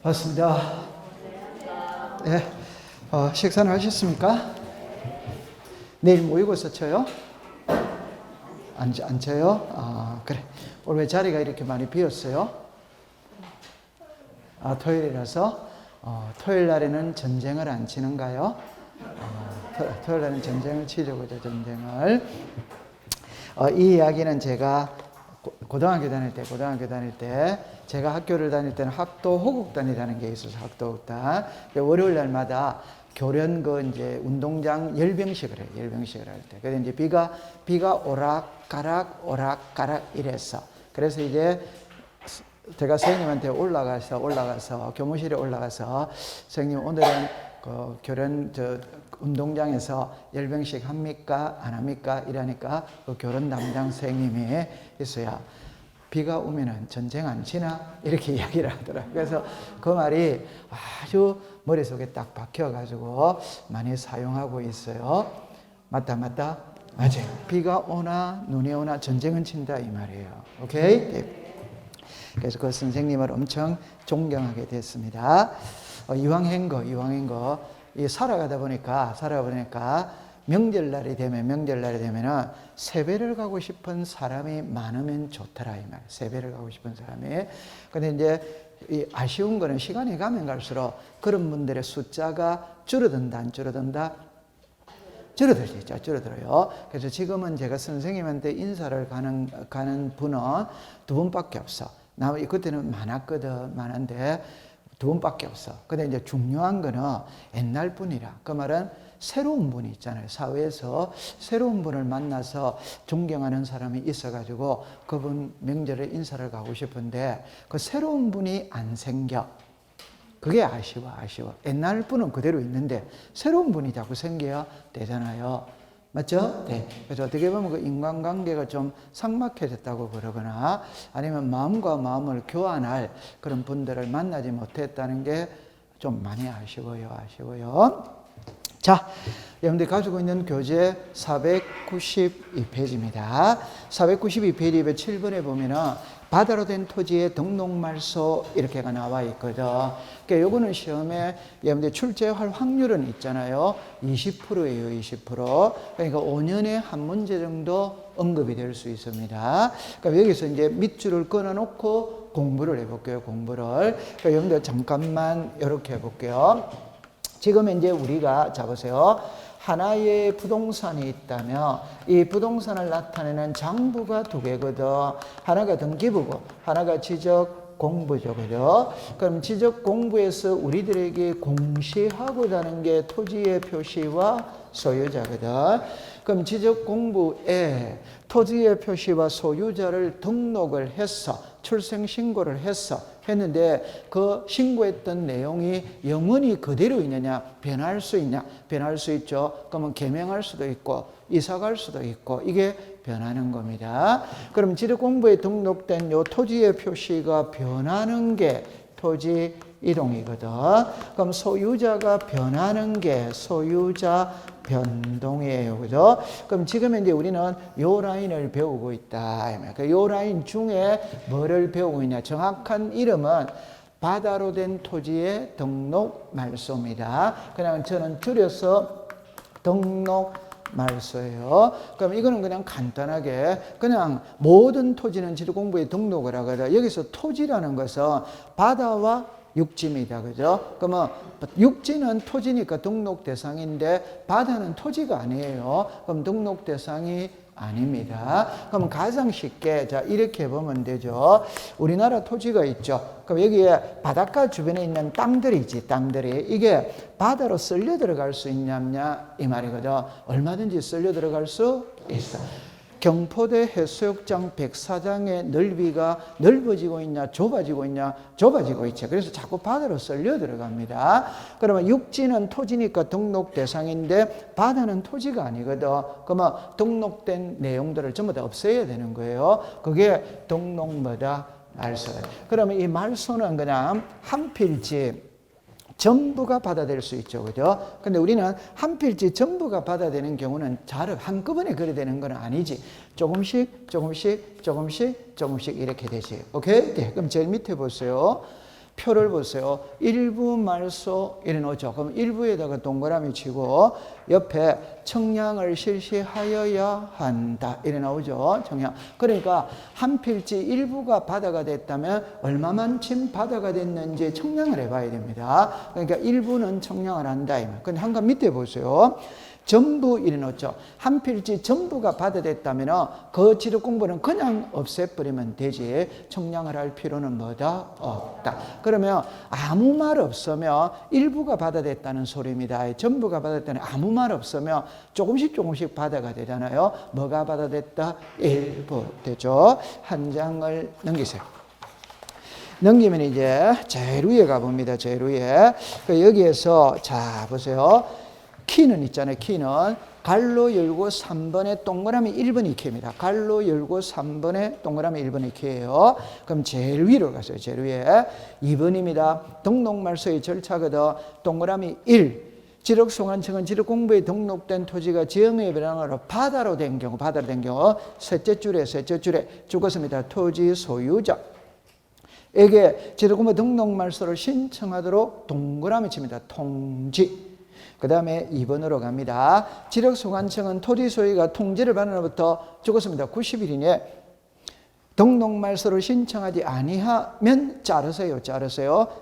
반갑습니다. 네, 식사는 하셨습니까? 내일 모이고서 쳐요? 안 쳐요? 그래. 오늘 왜 자리가 이렇게 많이 비었어요? 토요일이라서? 토요일 날에는 전쟁을 안 치는가요? 토요일 날에는 전쟁을 치려고 죠, 전쟁을. 이 이야기는 제가 고등학교 다닐 때 제가 학교를 다닐 때는 학도 호국단이라는 게 있어서 학도 호국단. 월요일 날마다 교련 이제 운동장 열병식을 해요. 열병식을 할 때. 그래서 이제 비가 오락가락 이랬어. 그래서 이제 제가 선생님한테 올라가서 교무실에 올라가서 선생님 오늘은 그 교련 운동장에서 열병식 합니까? 안 합니까? 이러니까 그 교련 담당 선생님이 있어야 비가 오면은 전쟁 안 치나? 이렇게 이야기를 하더라고요. 그래서 그 말이 아주 머릿속에 딱 박혀가지고 많이 사용하고 있어요. 맞다. 맞아요. 비가 오나 눈이 오나 전쟁은 친다 이 말이에요. 오케이? 네. 그래서 그 선생님을 엄청 존경하게 됐습니다. 이왕한 거, 살아가다 보니까 명절날이 되면은 세배를 가고 싶은 사람이 많으면 좋더라 이 말. 세배를 가고 싶은 사람이. 근데 이제 이 아쉬운 거는 시간이 가면 갈수록 그런 분들의 숫자가 줄어든다, 안 줄어든다? 줄어들어요. 그래서 지금은 제가 선생님한테 인사를 가는 분은 두 분밖에 없어. 그때는 많은데 두 분밖에 없어. 근데 이제 중요한 거는 옛날 분이라. 그 말은 새로운 분이 있잖아요. 사회에서 새로운 분을 만나서 존경하는 사람이 있어가지고 그분 명절에 인사를 가고 싶은데 그 새로운 분이 안 생겨. 그게 아쉬워. 옛날 분은 그대로 있는데 새로운 분이 자꾸 생겨야 되잖아요. 맞죠? 네. 그래서 어떻게 보면 그 인간관계가 좀 삭막해졌다고 그러거나 아니면 마음과 마음을 교환할 그런 분들을 만나지 못했다는 게 좀 많이 아쉬워요. 자, 여러분들이 가지고 있는 교재 492페이지입니다. 492페이지 7번에 보면은 바다로 된 토지의 등록말소 이렇게가 나와 있거든. 그러니까 요거는 시험에 여러분들 출제할 확률은 있잖아요. 20%예요, 20%. 그러니까 5년에 한 문제 정도 언급이 될 수 있습니다. 그러니까 여기서 이제 밑줄을 끊어놓고 공부를 해볼게요, 공부를. 그러니까 여러분들 잠깐만 이렇게 해볼게요. 지금 이제 우리가 자보세요. 하나의 부동산이 있다면 이 부동산을 나타내는 장부가 두 개거든. 하나가 등기부고 하나가 지적 공부죠. 그죠? 그럼 지적 공부에서 우리들에게 공시하고자 하는 게 토지의 표시와 소유자거든. 그럼 지적 공부에 토지의 표시와 소유자를 등록을 해서 출생 신고를 했는데 그 신고했던 내용이 영원히 그대로 있느냐, 변할 수 있냐? 변할 수 있죠. 그러면 개명할 수도 있고 이사 갈 수도 있고 이게 변하는 겁니다. 그럼 지적공부에 등록된 요 토지의 표시가 변하는 게 토지 이동이거든. 그럼 소유자가 변하는 게 소유자 변동이에요. 그죠? 그럼 지금 이제 우리는 요 라인을 배우고 있다. 요 라인 중에 뭐를 배우고 있냐? 정확한 이름은 바다로 된 토지의 등록 말소입니다. 그냥 저는 줄여서 등록 말소예요. 그럼 이거는 그냥 간단하게 그냥 모든 토지는 지도공부에 등록을 하거든. 여기서 토지라는 것은 바다와 육지입니다. 그죠? 그러면 육지는 토지니까 등록 대상인데 바다는 토지가 아니에요. 그럼 등록 대상이 아닙니다. 그럼 가장 쉽게 자 이렇게 보면 되죠. 우리나라 토지가 있죠. 그럼 여기에 바닷가 주변에 있는 땅들이지, 땅들이 이게 바다로 쓸려 들어갈 수 있냐 이 말이거든. 얼마든지 쓸려 들어갈 수 있어. 경포대 해수욕장 104장의 넓이가 넓어지고 있냐, 좁아지고 있냐, 좁아지고 있죠. 그래서 자꾸 바다로 쓸려 들어갑니다. 그러면 육지는 토지니까 등록 대상인데 바다는 토지가 아니거든. 그러면 등록된 내용들을 전부 다 없애야 되는 거예요. 그게 등록마다 말소예요. 그러면 이 말소는 그냥 한 필지 전부가 받아들일 수 있죠. 그죠? 근데 우리는 한 필지 전부가 받아들이는 경우는 한꺼번에 그래 되는 건 아니지. 조금씩 이렇게 되지. 오케이? 네, 그럼 제일 밑에 보세요. 표를 보세요. 일부 말소 이래 놓죠. 그럼 일부에다가 동그라미 치고 옆에 청량을 실시하여야 한다 이래 나오죠. 청량. 그러니까 한 필지 일부가 바다가 됐다면 얼마만큼 바다가 됐는지 청량을 해봐야 됩니다. 그러니까 일부는 청량을 한다. 근데 한간 밑에 보세요. 전부 이래 놓죠. 한 필지 전부가 받아됐다면 그 지력 공부는 그냥 없애버리면 되지 청량을 할 필요는 뭐다? 없다. 그러면 아무 말 없으면 일부가 받아됐다는 소리입니다. 전부가 받아됐다는 아무 말 없으면 조금씩 받아가 되잖아요. 뭐가 받아됐다? 일부 되죠. 한 장을 넘기세요. 넘기면 이제 제일 위에 가봅니다. 제일 위에. 여기에서 자 보세요. 키는 있잖아요. 키는 갈로 열고 3번에 동그라미 1번이 키입니다. 갈로 열고 3번에 동그라미 1번이 키예요. 그럼 제일 위로 가세요. 제일 위에 2번입니다. 등록말소의 절차거든. 동그라미 1. 지력소관청은 지력공부에 등록된 토지가 지형의 변환으로 바다로 된 경우 셋째 줄에 죽었습니다. 토지 소유자 에게 지력공부 등록말소를 신청하도록 동그라미 칩니다. 통지. 그 다음에 2번으로 갑니다. 지력소관청은 토지 소유가 통지를 받은 후부터 죽었습니다. 90일 이내 등록말소를 신청하지 아니하면 자르세요.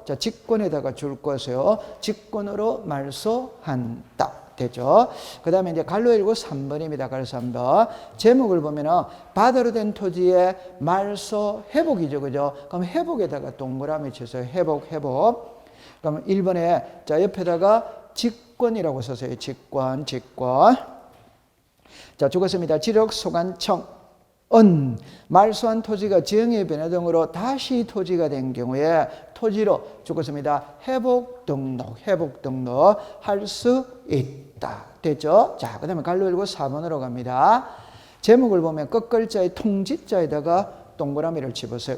자, 직권에다가 줄 것이요. 직권으로 말소한다. 되죠. 그 다음에 이제 갈로 19 3번입니다. 갈로 3번. 제목을 보면은 바다로 된 토지의 말소 회복이죠. 그죠? 그럼 회복에다가 동그라미 쳐서 회복. 그럼 1번에 자, 옆에다가 직권이라고 썼어요. 직권. 자, 죽었습니다. 지력소관청은 말소한 토지가 지형의 변화 등으로 다시 토지가 된 경우에 토지로 죽었습니다. 회복 등록 할 수 있다. 됐죠? 자, 그 다음에 갈로 19 4번으로 갑니다. 제목을 보면 끝글자의 통지자에다가 동그라미를 집으세요.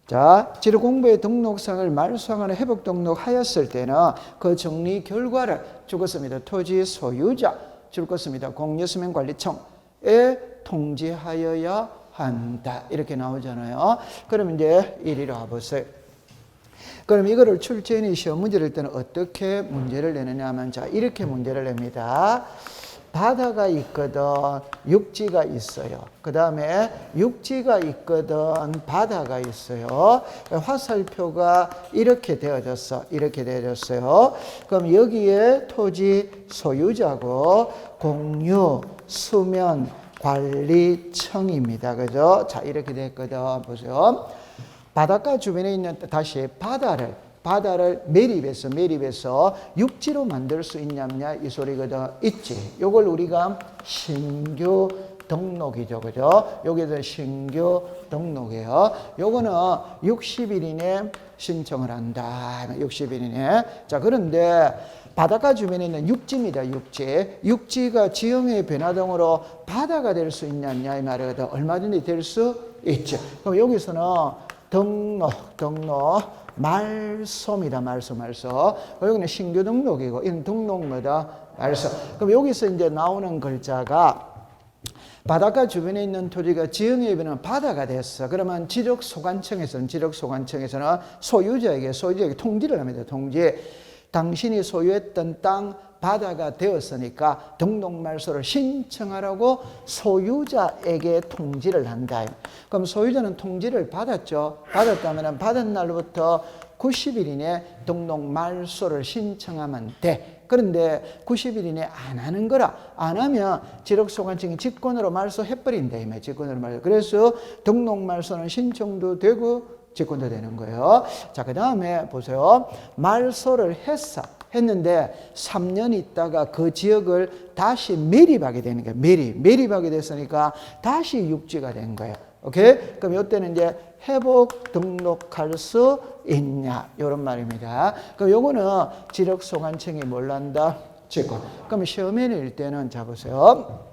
자, 지력공부의 등록상을 말소하거나 회복 등록하였을 때는 그 정리 결과를 죽었습니다. 토지 소유자 죽었습니다. 공유수면관리청에 통지하여야 한다. 이렇게 나오잖아요. 그럼 이제 이리로 와보세요. 그럼 이거를 출제인이 시험 문제를 낼 때는 어떻게 문제를 내느냐 하면 자, 이렇게 문제를 냅니다. 바다가 있거든, 육지가 있어요. 그 다음에 육지가 있거든, 바다가 있어요. 화살표가 이렇게 되어졌어요. 그럼 여기에 토지 소유자고 공유 수면 관리청입니다. 그죠? 자, 이렇게 됐거든. 보세요. 바닷가 주변에 있는 다시 바다를 매립해서 육지로 만들 수 있냐 이 소리거든. 있지. 요걸 우리가 신규 등록이죠. 그죠? 여기서 신규 등록이에요. 요거는 60일 이내 신청을 한다. 60일 이내. 자, 그런데 바닷가 주변에 있는 육지입니다. 육지가 지형의 변화 등으로 바다가 될 수 있냐 이 말이거든. 얼마든지 될 수 있죠. 그럼 여기서는 등록 말소입니다. 말소. 여기는 신규 등록이고, 이건 등록마다 말소. 그럼 여기서 이제 나오는 글자가 바닷가 주변에 있는 토지가 지형에 비하면 바다가 됐어. 그러면 지력소관청에서는 소유자에게 통지를 합니다. 통지. 당신이 소유했던 땅 바다가 되었으니까 등록말소를 신청하라고 소유자에게 통지를 한다. 그럼 소유자는 통지를 받았죠. 받았다면 받은 날부터 90일 이내 등록말소를 신청하면 돼. 그런데 90일 이내 안 하는 거라. 안 하면 지력소관청이 직권으로 말소해버린다. 직권으로 말소. 그래서 등록말소는 신청도 되고 직권도 되는 거예요. 자, 그 다음에 보세요. 말소를 했는데 3년 있다가 그 지역을 다시 매립하게 되는 거예요. 매립하게 됐으니까 다시 육지가 된 거예요. 오케이? 그럼 이때는 이제 회복 등록할 수 있냐 이런 말입니다. 그럼 요거는 지력소관청이 뭘 한다? 직권. 그럼 시험에 낼 때는 자 보세요.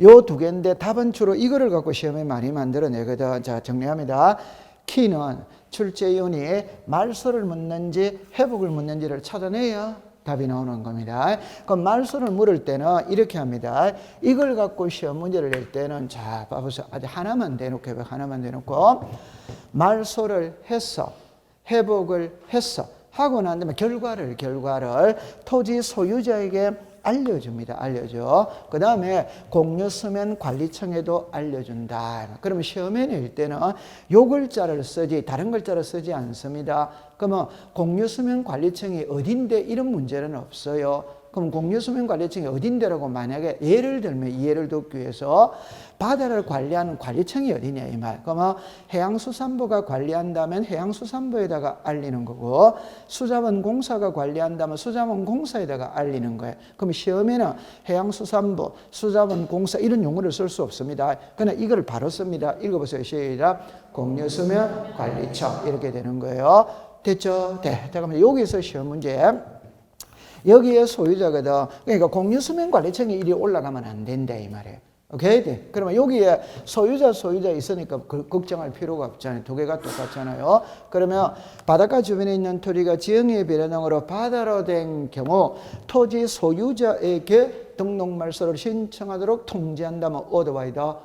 요 두 개인데 답은 주로 이거를 갖고 시험에 많이 만들어내거든. 자, 정리합니다. 키는 출제위원이 말소를 묻는지 회복을 묻는지를 찾아내야 답이 나오는 겁니다. 그럼 말소를 물을 때는 이렇게 합니다. 이걸 갖고 시험 문제를 낼 때는 자, 봐보세요. 아주 하나만 대놓고 말소를 해서 회복을 했어. 하고 난 다음에 결과를 토지 소유자에게 알려줍니다. 알려줘. 그 다음에 공유수면관리청에도 알려준다. 그러면 시험에 낼 때는 요 글자를 쓰지 다른 글자를 쓰지 않습니다. 그러면 공유수면관리청이 어딘데 이런 문제는 없어요. 그럼 공유수면관리청이 어딘데라고 만약에 예를 들면 이해를 돕기 위해서 바다를 관리하는 관리청이 어디냐 이 말. 그러면 해양수산부가 관리한다면 해양수산부에다가 알리는 거고 수자원공사가 관리한다면 수자원공사에다가 알리는 거예요. 그럼 시험에는 해양수산부, 수자원공사 이런 용어를 쓸 수 없습니다. 그냥 이걸 바로 씁니다. 읽어보세요. 시작. 공유수면관리청 이렇게 되는 거예요. 됐죠? 네. 잠깐만 여기서 시험 문제. 여기에 소유자거든. 그러니까 공유수면관리청에 일이 올라가면 안 된다 이 말이에요. 오케이? 네. 그러면 여기에 소유자 있으니까 걱정할 필요가 없잖아요. 두 개가 똑같잖아요. 그러면 바닷가 주변에 있는 토지가 지형의 변화등으로 바다로 된 경우 토지 소유자에게 등록 말소를 신청하도록 통지한다면 어드바이다.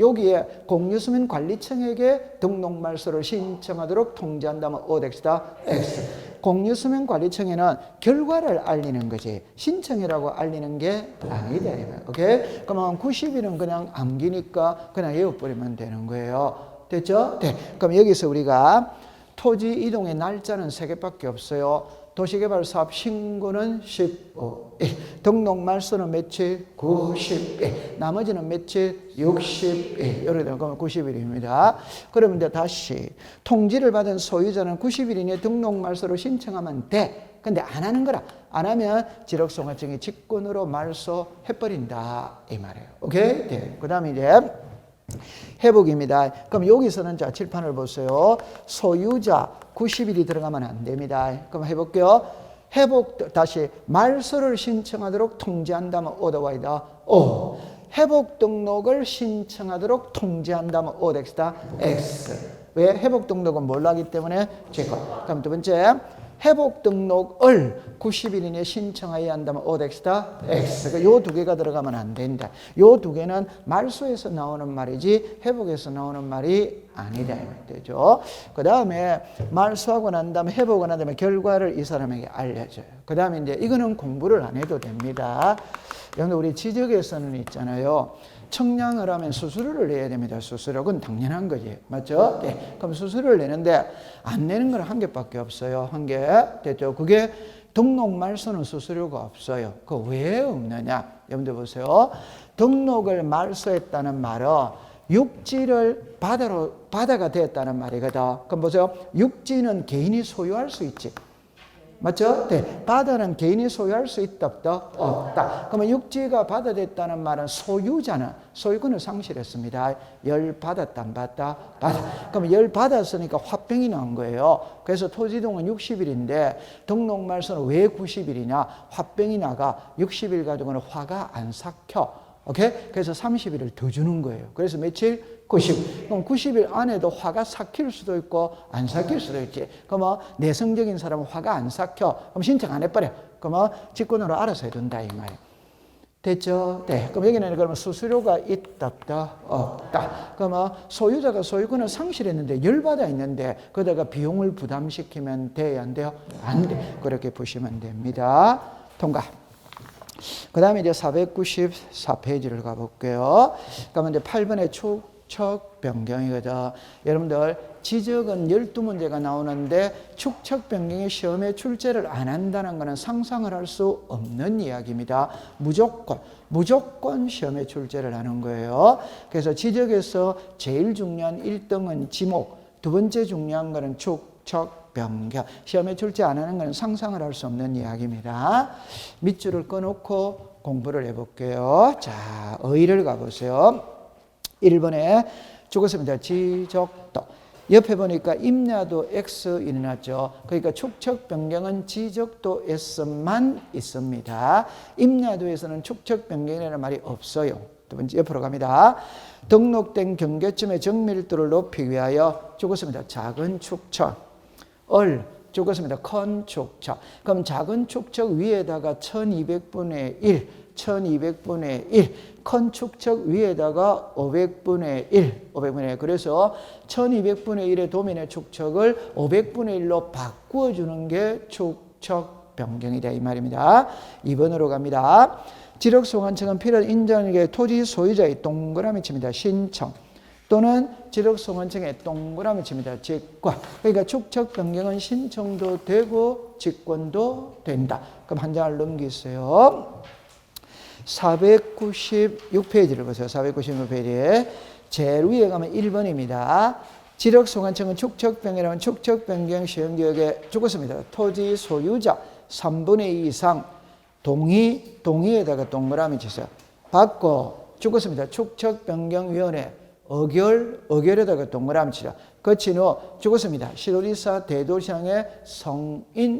여기에 공유수면관리청에게 등록 말소를 신청하도록 통지한다면 어덱스다. X. 공유수면관리청에는 결과를 알리는 거지 신청이라고 알리는 게 아니다. 오케이? 그러면 90일은 그냥 암기니까 그냥 외워버리면 되는 거예요. 됐죠? 네. 그럼 여기서 우리가 토지 이동의 날짜는 3개밖에 없어요. 도시개발사업 신고는 15일, 등록 말소는 며칠? 90일, 나머지는 며칠? 60일, 이렇게 되면 90일입니다. 그러면 이제 다시 통지를 받은 소유자는 90일 이내에 등록 말소를 신청하면 돼. 근데 안 하는 거라. 안 하면 지력송화증이 직권으로 말소해버린다 이 말이에요. 오케이? 네. 그 다음에 이제 회복입니다. 그럼 여기서는 자 칠판을 보세요. 소유자 90일이 들어가면 안 됩니다. 그럼 해볼게요. 회복 다시 말소를 신청하도록 통지한다면 오더와이다. 회복 등록을 신청하도록 통지한다면 오덱스다. X. 왜? 회복 등록은 뭘로 하기 때문에 제거. 그럼 두 번째 회복 등록을 90일 이내에 신청해야 한다면 오덱스다 X. 요 두 개가 들어가면 안 된다. 요 두 개는 말소에서 나오는 말이지 회복에서 나오는 말이 아니다. 되죠. 그 다음에 말소하고 난 다음에 회복하고 난 다음에 결과를 이 사람에게 알려줘요. 그 다음에 이제 이거는 공부를 안 해도 됩니다. 그런데 우리 지적에서는 있잖아요. 청량을 하면 수수료를 내야 됩니다. 수수료. 그건 당연한 거지. 맞죠? 네. 그럼 수수료를 내는데 안 내는 건 한 개밖에 없어요. 한 개. 됐죠? 그게 등록 말소는 수수료가 없어요. 그 왜 없느냐? 여러분들 보세요. 등록을 말소했다는 말은 육지를 바다가 되었다는 말이거든. 그럼 보세요. 육지는 개인이 소유할 수 있지. 맞죠? 네. 바다는 개인이 소유할 수 있다 없다? 없다. 그러면 육지가 바다 됐다는 말은 소유자는 소유권을 상실했습니다. 열 받았다 안 받았다? 받았다. 그럼 열 받았으니까 화병이 난 거예요. 그래서 토지동은 60일인데 등록 말소는 왜 90일이냐? 화병이 나가 60일 가지고는 화가 안 삭혀. 오케이? 그래서 30일을 더 주는 거예요. 그래서 며칠? 90. 그럼 90일 안에도 화가 삭힐 수도 있고 안 삭힐 수도 있지. 그러면 내성적인 사람은 화가 안 삭혀. 그럼 신청 안 해버려. 그러면 직권으로 알아서 해둔다 이 말이에요. 됐죠? 네. 그럼 여기는 그러면 수수료가 있다 없다? 없다. 그러면 소유자가 소유권을 상실했는데 열받아 있는데 거기다가 비용을 부담시키면 돼야 안 돼요? 안 돼. 그렇게 보시면 됩니다. 통과. 그 다음에 이제 494페이지를 가볼게요. 그러면 이제 8번의 축척 변경이거든. 여러분들 지적은 12문제가 나오는데 축척 변경이 시험에 출제를 안 한다는 것은 상상을 할 수 없는 이야기입니다. 무조건 시험에 출제를 하는 거예요. 그래서 지적에서 제일 중요한 1등은 지목, 두 번째 중요한 것은 축척 변경. 시험에 출제 안 하는 것은 상상을 할 수 없는 이야기입니다. 밑줄을 꺼놓고 공부를 해볼게요. 자, 의의를 가보세요. 1번에 죽었습니다. 지적도. 옆에 보니까 임야도 X 일어났죠. 그러니까 축척 변경은 지적도 S만 있습니다. 임야도에서는 축척 변경이라는 말이 없어요. 두 번째 옆으로 갑니다. 등록된 경계점의 정밀도를 높이기 위하여 죽었습니다. 작은 축척. 죽었습니다. 큰 축척. 그럼 작은 축척 위에다가 1200분의 1 1200분의 1. 큰 축척 위에다가 500분의 1. 500분의 1. 그래서 1200분의 1의 도면의 축척을 500분의 1로 바꾸어주는 게 축척 변경이다 이 말입니다. 2번으로 갑니다. 지력소관청은 필요한 인정에게 토지 소유자의 동그라미 칩니다. 신청 또는 지력소관청에 동그라미 칩니다. 직권. 그러니까 축척 변경은 신청도 되고 직권도 된다. 그럼 한 장을 넘기세요. 496페이지를 보세요. 496페이지에 제일 위에 가면 1번입니다. 지력소관청은 축척 변경이라면 축척 변경 시행지역에 죽었습니다. 토지 소유자 3분의 2 이상 동의에다가 동그라미 치세요. 받고 죽었습니다. 축척 변경위원회 의결에다가 동그라미 치라. 거친 후 죽었습니다. 시도지사 대도시장의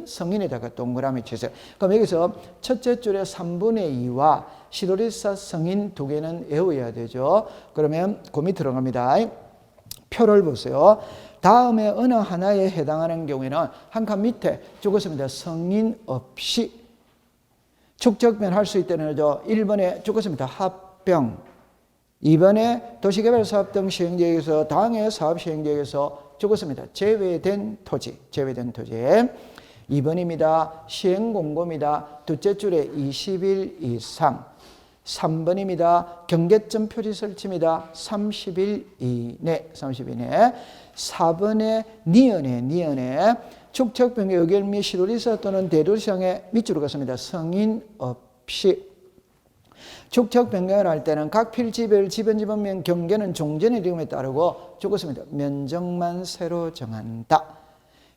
성인에다가 동그라미 치세요. 그럼 여기서 첫째 줄에 3분의 2와 시도지사 성인 두 개는 외워야 되죠. 그러면 그 밑으로 갑니다. 표를 보세요. 다음에 어느 하나에 해당하는 경우에는 한 칸 밑에 죽었습니다. 성인 없이 축척변 할 수 있다는 거죠. 1번에 죽었습니다. 합병. 2번에 도시개발사업 등 시행지역에서 당해 사업 시행지역에서 죽었습니다. 제외된 토지. 2번입니다. 시행공고입니다. 둘째 줄에 20일 이상. 3번입니다. 경계점 표지 설치입니다. 30일 이내. 4번에 니은에 축척 변경 의결 및 시도지사 또는 대도시장의 밑줄을 긋습니다. 성인 없이. 축척 변경을 할 때는 각 필지별 지변지번면 경계는 종전의 이름에 따르고 죽었습니다. 면적만 새로 정한다.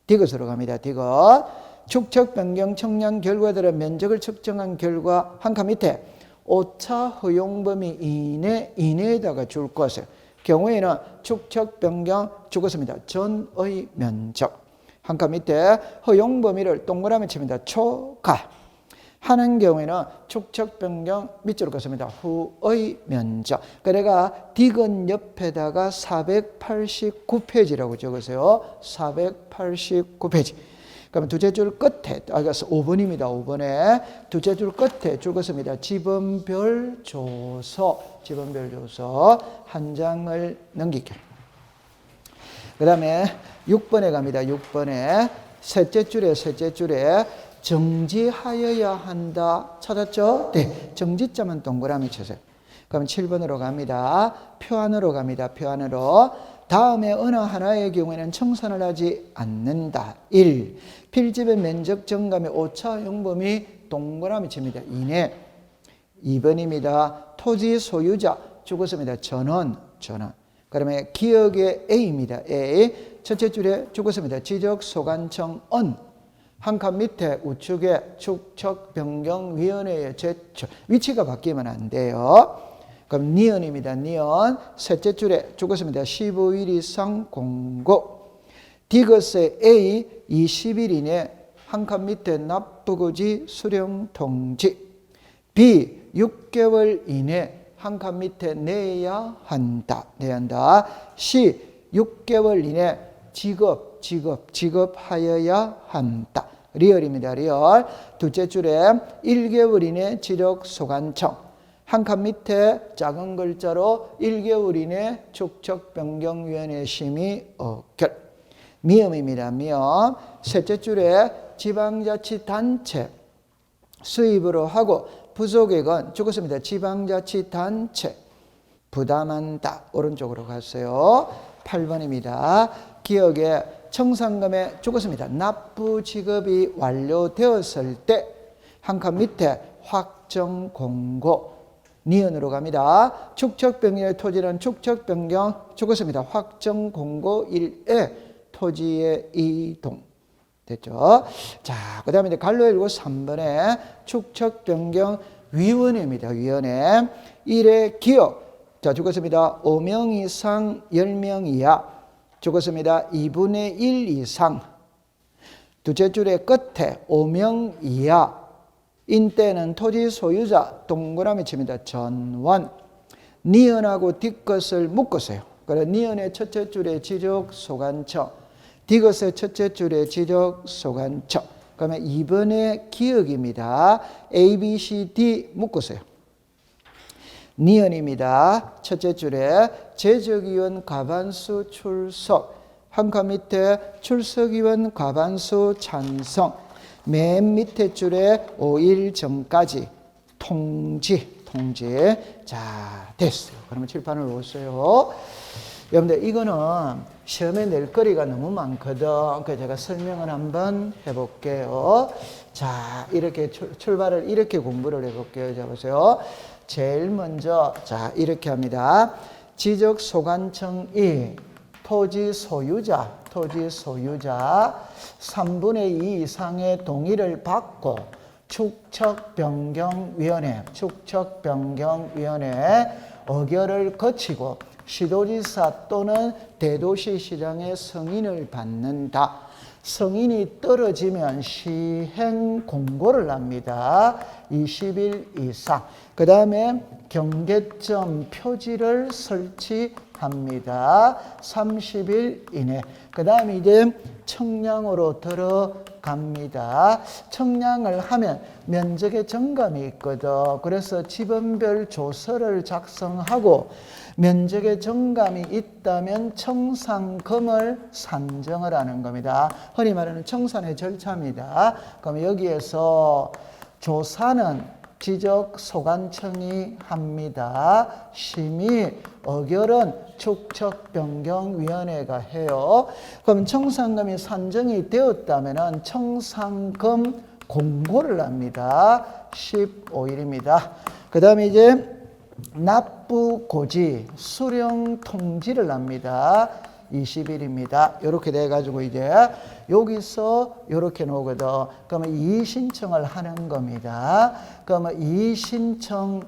디귿으로 갑니다. 디귿. 축척 변경 청량 결과들의 면적을 측정한 결과 한 칸 밑에 오차 허용 범위 이내에다가 줄 것을 경우에는 축척 변경 죽었습니다. 전의 면적. 한 칸 밑에 허용 범위를 동그라미 칩니다. 초과. 하는 경우에는 축척 변경 밑줄을 긋습니다. 후의 면적. 그러니까 디귿 옆에다가 489페이지라고 적으세요. 489페이지. 그러면 두째 줄 끝에, 그래서 5번입니다. 5번에 두째 줄 끝에 줄 긋습니다. 지번별 조서 한 장을 넘기게. 그 다음에 6번에 갑니다. 6번에 셋째 줄에 정지하여야 한다. 찾았죠? 네. 정지점은 동그라미 쳐세요. 그럼 7번으로 갑니다. 표 안으로 갑니다. 표 안으로. 다음에 어느 하나의 경우에는 청산을 하지 않는다. 1. 필지별 면적 증감의 오차 용범위 동그라미 칩니다. 이내. 2번입니다. 토지 소유자 죽었습니다. 전원. 그러면 기억의 A입니다. A. 첫째 줄에 죽었습니다. 지적소관청 은. 한 칸 밑에 우측에 축척 변경위원회의 제출. 위치가 바뀌면 안 돼요. 그럼 니은입니다. 니은. 셋째 줄에 죽었습니다. 15일 이상 공고. 디귿의 A 20일 이내 한 칸 밑에 납부거지 수령 통지. B 6개월 이내 한 칸 밑에 내야 한다. C 6개월 이내 지급하여야 한다. 리얼입니다. 리얼. 둘째 줄에 1개월 이내 지력소관청. 한 칸 밑에 작은 글자로 1개월 이내 축척변경위원회 심의 의결. 미음입니다. 미음. 셋째 줄에 지방자치단체 수입으로 하고 부속액은 죽었습니다. 지방자치단체 부담한다. 오른쪽으로 갔어요. 8번입니다. 기억에 청산금에 죽었습니다. 납부 지급이 완료되었을 때 한 칸 밑에 확정 공고. 니은으로 갑니다. 축척 변경의 토지는 축척 변경 죽었습니다. 확정 공고 1에 토지의 이동. 됐죠? 자, 그 다음에 갈로 읽고 3번에 축척 변경 위원회입니다. 위원회. 1의 기억. 자, 죽었습니다. 5명 이상 10명 이하. 죽었습니다. 2분의 1 이상. 두째 줄의 끝에 5명 이하. 인때는 토지 소유자 동그라미 칩니다. 전원. 니은하고 뒷것을 묶으세요. 그래서 니은의 첫째 줄에 지적소관청, 디귿의 첫째 줄에 지적소관청. 그러면 2번의 기억입니다. A, B, C, D 묶으세요. 니은입니다. 첫째 줄에 재적위원 과반수 출석, 한 칸 밑에 출석위원 과반수 찬성, 맨 밑에 줄에 5일 전까지 통지. 자, 됐어요. 그러면 칠판을 놓으세요. 여러분들 이거는 시험에 낼 거리가 너무 많거든. 그래서 제가 설명을 한번 해볼게요. 자, 이렇게 출발을 이렇게 공부를 해볼게요. 자, 보세요. 제일 먼저 자 이렇게 합니다. 지적 소관청이 토지 소유자 3분의 2 이상의 동의를 받고 축척변경위원회 의결을 거치고 시도지사 또는 대도시시장의 승인을 받는다. 승인이 떨어지면 시행 공고를 합니다. 20일 이상. 그 다음에 경계점 표지를 설치합니다. 30일 이내. 그 다음에 이제 청량으로 들어갑니다. 청량을 하면 면적의 정감이 있거든. 그래서 지번별 조서를 작성하고 면적의 정감이 있다면 청산금을 산정을 하는 겁니다. 흔히 말하는 청산의 절차입니다. 그럼 여기에서 조사는 지적소관청이 합니다. 심의, 의결은 축척변경위원회가 해요. 그럼 청산금이 산정이 되었다면 청산금 공고를 합니다. 15일입니다. 그 다음에 이제 납부고지, 수령 통지를 합니다. 20일입니다. 이렇게 돼가지고 이제 여기서 이렇게 나오거든. 그러면 이의신청을 하는 겁니다. 그러면 이의신청은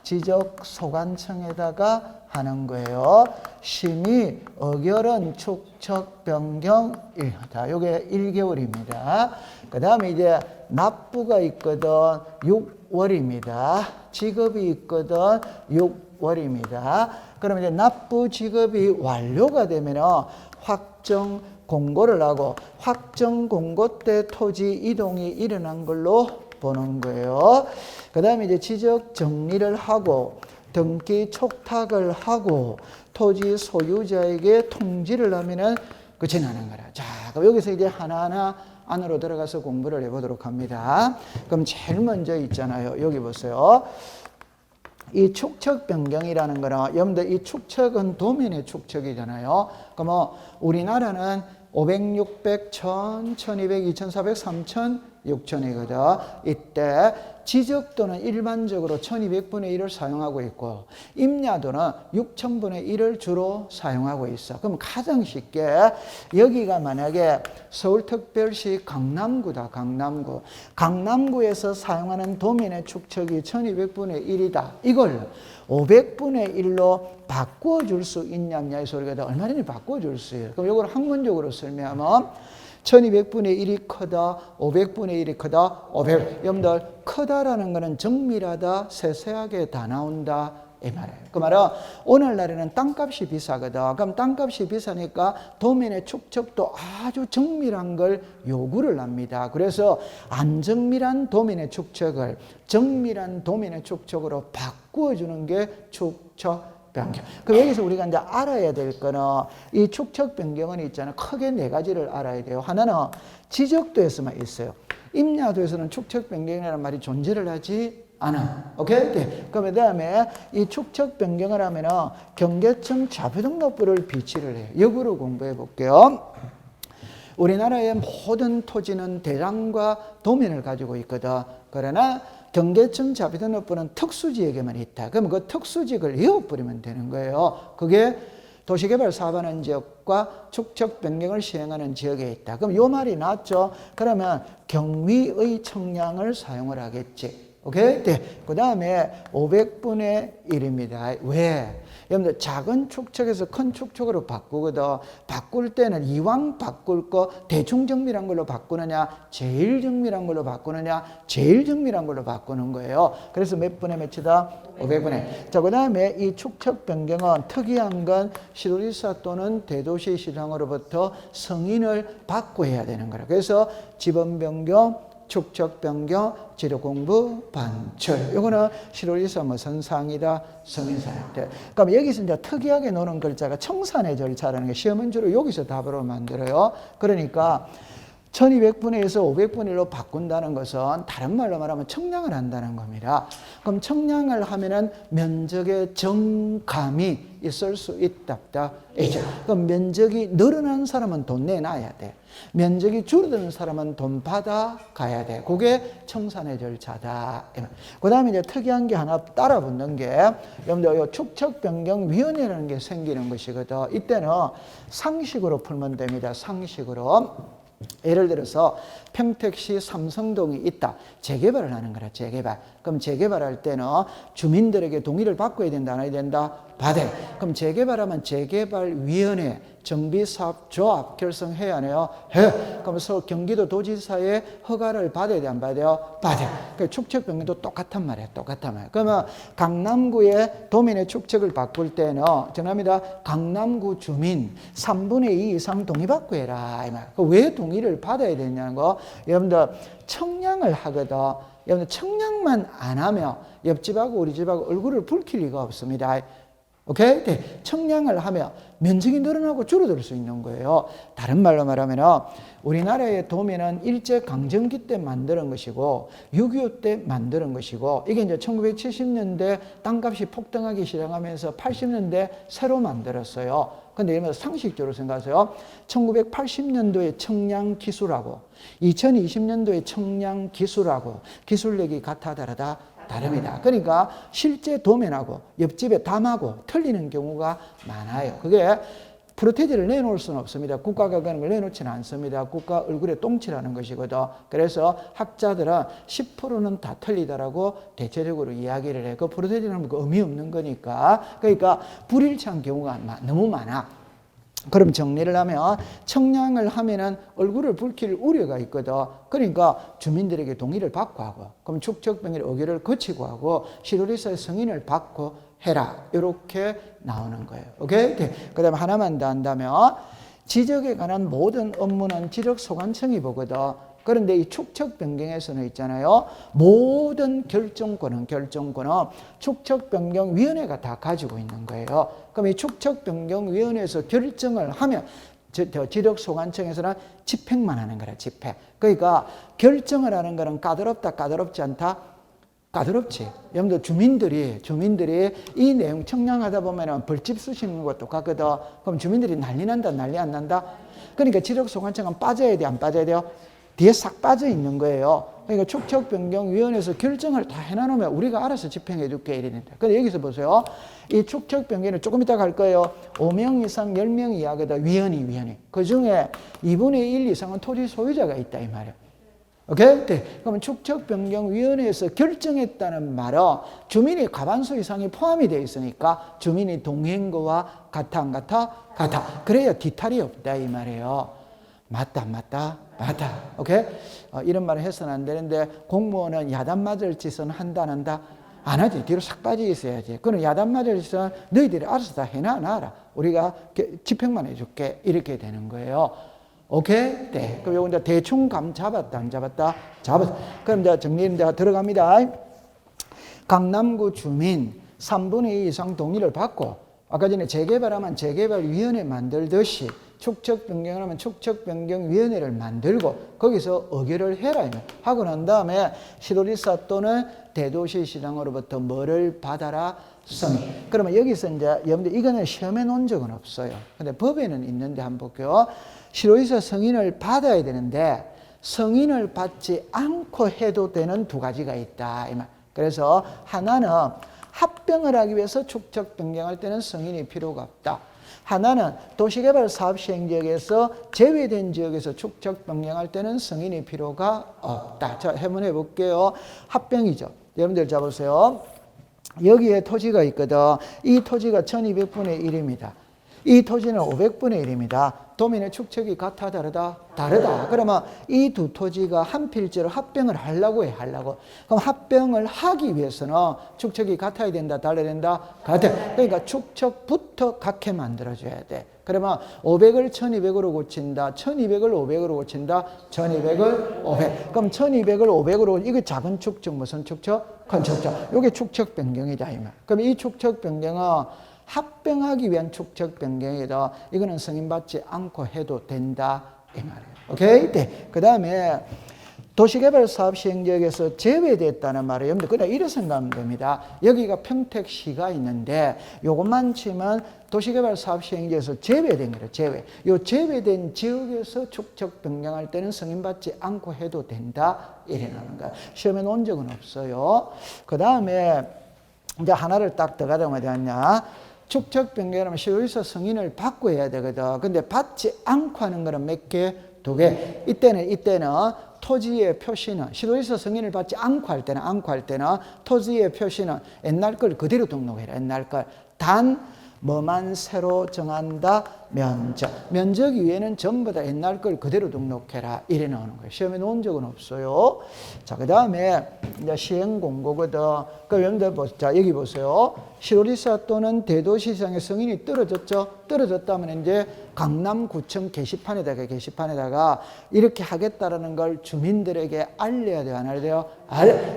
지적소관청에다가 하는 거예요. 심의, 의결은 축척변경이다. 요게 1개월입니다. 그 다음에 이제 납부가 있거든. 6월입니다. 지급이 있거든. 6월입니다. 그러면 이제 납부 지급이 완료가 되면 확정 공고를 하고 확정 공고 때 토지 이동이 일어난 걸로 보는 거예요. 그 다음에 이제 지적 정리를 하고 등기 촉탁을 하고 토지 소유자에게 통지를 하면은 끝이 나는 거라. 자, 그럼 여기서 이제 하나하나 안으로 들어가서 공부를 해보도록 합니다. 그럼 제일 먼저 있잖아요. 여기 보세요. 이 축척 변경이라는 거는 여러분들 이 축척은 도면의 축척이잖아요. 그럼 우리나라는 500, 600, 1000, 1200, 2400, 3000, 6000이거든. 이때 지적도는 일반적으로 1200분의 1을 사용하고 있고 임야도는 6000분의 1을 주로 사용하고 있어. 그럼 가장 쉽게 여기가 만약에 서울특별시 강남구다. 강남구에서 사용하는 도면의 축척이 1200분의 1이다. 이걸 500분의 1로 바꿔줄 수 있냐냐 이 소리가 얼마든지 바꿔줄 수 있어요. 그럼 이걸 학문적으로 설명하면 1200분의 1이 크다, 500분의 1이 크다, 500. 여러분들 크다라는 거는 정밀하다, 세세하게 다 나온다 이 말이에요. 그 말은 오늘날에는 땅값이 비싸거든. 그럼 땅값이 비싸니까 도면의 축척도 아주 정밀한 걸 요구를 합니다. 그래서 안 정밀한 도면의 축척을 정밀한 도면의 축척으로 바꾸어주는 게 축척 변경. 그럼 여기서 우리가 이제 알아야 될 거는 이 축척 변경은 있잖아요. 크게 네 가지를 알아야 돼요. 하나는 지적도에서만 있어요. 임야도에서는 축척 변경이라는 말이 존재를 하지 않아. 오케이? 네. 그럼 그다음에 이 축척 변경을 하면은 경계청 자표등록부를 비치를 해요. 역으로 공부해 볼게요. 우리나라의 모든 토지는 대장과 도면을 가지고 있거든. 그러나 경계청 자표등록부는 특수지역에만 있다. 그러면 그 특수지역을 외워버리면 되는 거예요. 그게 도시개발 사업하는 지역과 축척 변경을 시행하는 지역에 있다. 그럼 요 말이 낫죠. 그러면 경위의 청량을 사용을 하겠지. 오케이? 네. 그 다음에 500분의 1입니다. 왜? 여러분들 작은 축척에서 큰 축척으로 바꾸거든. 바꿀 때는 이왕 바꿀 거 대충 정밀한 걸로 바꾸느냐, 제일 정밀한 걸로 바꾸느냐, 제일 정밀한 걸로 바꾸는 거예요. 그래서 몇 분의 몇이다? 500분의. 자, 그 다음에 이 축척 변경은 특이한 건 시도지사 또는 대도시시장으로부터 승인을 받고 해야 되는 거라. 그래서 지번 변경, 축척 변경 지력 공부 반출. 요거는 시로리사 뭐 선상이다 성인사한테. 그럼 여기서 이제 특이하게 노는 글자가 청산의 절차라는 게 시험은 주로 여기서 답으로 만들어요. 그러니까 1200분의 1에서 500분의 1로 바꾼다는 것은 다른 말로 말하면 청량을 한다는 겁니다. 그럼 청량을 하면은 면적의 정감이 있을 수 있다. 그럼 면적이 늘어난 사람은 돈 내놔야 돼. 면적이 줄어드는 사람은 돈 받아 가야 돼. 그게 청산의 절차다. 그 다음에 이제 특이한 게 하나 따라 붙는 게, 여러분들, 축척변경위원회라는 게 생기는 것이거든. 이때는 상식으로 풀면 됩니다. 상식으로. 예를 들어서 평택시 삼성동이 있다. 재개발을 하는 거라, 재개발. 그럼 재개발할 때는 주민들에게 동의를 받고야 된다, 안 해야 된다? 받아요. 그럼 재개발하면 재개발위원회, 정비사업조합 결성해야 하네요. 해. 그러면서 경기도 도지사의 허가를 받아야 돼, 안 받아요? 받아요. 그러니까 축척변경도 똑같단 말이에요. 똑같단 말이에요. 그러면 강남구의 도민의 축척을 바꿀 때는 정합니다. 강남구 주민 3분의 2 이상 동의받고 해라. 왜 동의를 받아야 되냐는 거. 여러분들 청량을 하거든. 여러분들 청량만 안 하면 옆집하고 우리 집하고 얼굴을 붉힐 리가 없습니다. 오케이? 네. 청량을 하면 면적이 늘어나고 줄어들 수 있는 거예요. 다른 말로 말하면 우리나라의 도면은 일제강점기 때 만드는 것이고 6.25 때 만드는 것이고 이게 이제 1970년대 땅값이 폭등하기 시작하면서 80년대 새로 만들었어요. 근데 이러면 상식적으로 생각하세요. 1980년도에 청량 기술하고 2020년도에 청량 기술하고 기술력이 같아 다르다? 다릅니다. 그러니까 실제 도면하고 옆집에 담하고 틀리는 경우가 많아요. 그게 프로테지를 내놓을 수는 없습니다. 국가가 그런 걸 내놓지는 않습니다. 국가 얼굴에 똥칠하는 것이거든. 그래서 학자들은 10%는 다 틀리다라고 대체적으로 이야기를 해. 그 프로테지는 의미 없는 거니까. 그러니까 불일치한 경우가 너무 많아. 그럼 정리를 하면 청량을 하면은 얼굴을 붉힐 우려가 있거든. 그러니까 주민들에게 동의를 받고 하고, 그럼 축척변경 의결을 거치고 하고, 시도리사의 승인을 받고 해라. 이렇게 나오는 거예요. 오케이? 그 다음에 하나만 더 한다면, 지적에 관한 모든 업무는 지적소관청이 보거든. 그런데 이 축척변경에서는 있잖아요. 모든 결정권은 축척변경위원회가 다 가지고 있는 거예요. 그럼 이 축척변경위원회에서 결정을 하면 지적소관청에서는 집행만 하는 거라, 집행. 그러니까 결정을 하는 거는 까다롭다, 까다롭지 않다? 까다롭지. 여러분들 주민들이 이 내용 청량하다 보면 벌집 쓰시는 것도 똑같거든. 그럼 주민들이 난리 난다, 난리 안 난다? 그러니까 지적소관청은 빠져야 돼, 안 빠져야 돼요? 뒤에 싹 빠져 있는 거예요. 그러니까 축척변경위원회에서 결정을 다 해놔놓으면 우리가 알아서 집행해 줄게 이랬는데. 근데 여기서 보세요. 이 축척변경은 조금 이따 갈 거예요. 5명 이상 10명 이하거든. 위원이. 그 중에 2분의 1 이상은 토지 소유자가 있다 이 말이에요. 오케이? 네. 그러면 축척변경위원회에서 결정했다는 말은 주민이 과반수 이상이 포함이 되어 있으니까 주민이 동의한 거와 같아 안 같아? 같아. 그래야 뒤탈이 없다 이 말이에요. 맞다. 오케이? 이런 말을 해서는 안 되는데, 공무원은 야단 맞을 짓은 한다, 안 한다? 안 하지. 뒤로 싹 빠져 있어야지. 그럼 야단 맞을 짓은 너희들이 알아서 다 해놔라. 우리가 집행만 해줄게. 이렇게 되는 거예요. 오케이? 네. 그럼 요거 이제 대충 감 잡았다, 안 잡았다? 잡았다. 그럼 이제 정리 들어갑니다. 강남구 주민 3분의 2 이상 동의를 받고, 아까 전에 재개발하면 재개발위원회 만들듯이 축척변경을 하면 축척변경위원회를 만들고 거기서 의결을 해라 하고 난 다음에 시도지사 또는 대도시시장으로부터 뭐를 받아라? 승인. 그러면 여기서 이제 여러분들 이거는 시험에 놓은 적은 없어요. 근데 법에는 있는데 한번 볼게요. 시도지사 승인을 받아야 되는데 승인을 받지 않고 해도 되는 두 가지가 있다. 그래서 하나는 합병을 하기 위해서 축척변경할 때는 승인이 필요가 없다. 하나는 도시개발 사업 시행지역에서 제외된 지역에서 축척변경할 때는 승인이 필요가 없다. 자, 한번 해볼게요. 합병이죠. 여러분들 잡으세요. 여기에 토지가 있거든. 이 토지가 1200분의 1입니다. 이 토지는 500분의 1입니다. 도면의 축척이 같아 다르다? 다르다. 그러면 이 두 토지가 한 필지로 합병을 하려고 해, 하려고. 그럼 합병을 하기 위해서는 축척이 같아야 된다, 달라야 된다? 같아. 그러니까 축척부터 같게 만들어줘야 돼. 그러면 500을 1200으로 고친다, 1200을 500으로 고친다, 1200을 500. 그럼 1200을 500으로, 이거 작은 축척, 무슨 축척? 큰 축척. 이게 축척 변경이다, 이 말. 그럼 이 축척 변경은 합병하기 위한 축척 변경이다. 이거는 승인받지 않고 해도 된다, 이 말이에요. 오케이? 네. 그 다음에 도시개발 사업 시행지역에서 제외됐다는 말이에요. 여러분들 그냥 이렇게 생각하면 됩니다. 여기가 평택시가 있는데 요것만 치면 도시개발 사업 시행지에서 제외된 거예요. 제외. 요 제외된 지역에서 축척 변경할 때는 승인받지 않고 해도 된다, 이래 나오는 거예요. 시험에 놓은 적은 없어요. 그 다음에 이제 하나를 딱 더 가져오면 되었냐. 축척 변경하면 시도지사 승인을 받고 해야 되거든. 근데 받지 않고 하는 거는 몇 개? 2개. 이때는 토지의 표시는 시도지사 승인을 받지 않고 할 때는 토지의 표시는 옛날 걸 그대로 등록해라. 옛날 걸. 단 뭐만 새로 정한다? 면적 위에는 전부 다 옛날 걸 그대로 등록해라. 이래 나오는 거예요. 시험에 놓은 적은 없어요. 자, 그 다음에 이제 시행 공고거든. 그 여러분들 자, 여기 보세요. 시도지사 또는 대도시장의 승인이 떨어졌죠? 떨어졌다면 이제 강남구청 게시판에다가 이렇게 하겠다라는 걸 주민들에게 알려야 돼요? 안 알려야 돼요?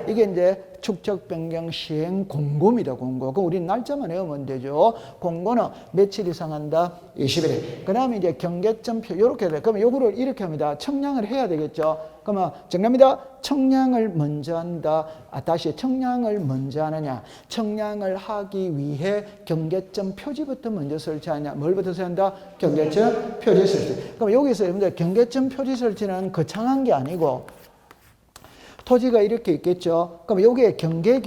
이게 이제 축척 변경 시행 공고입니다, 공고. 그럼 우리 날짜만 외우면 되죠. 공고는 며칠 이상 한다? 20일. 그 다음에 이제 경계점표, 요렇게 돼. 그러면 요거를 이렇게 합니다. 청량을 해야 되겠죠. 그러면 정답입니다. 청량을 먼저 한다. 다시 청량을 먼저 하느냐. 청량을 하기 위해 경계점 표지부터 먼저 설치하냐. 뭘부터 설치한다? 경계점 표지 설치. 그럼 여기서 여러분들 경계점 표지 설치는 거창한 게 아니고 토지가 이렇게 있겠죠. 그럼 요게 경계,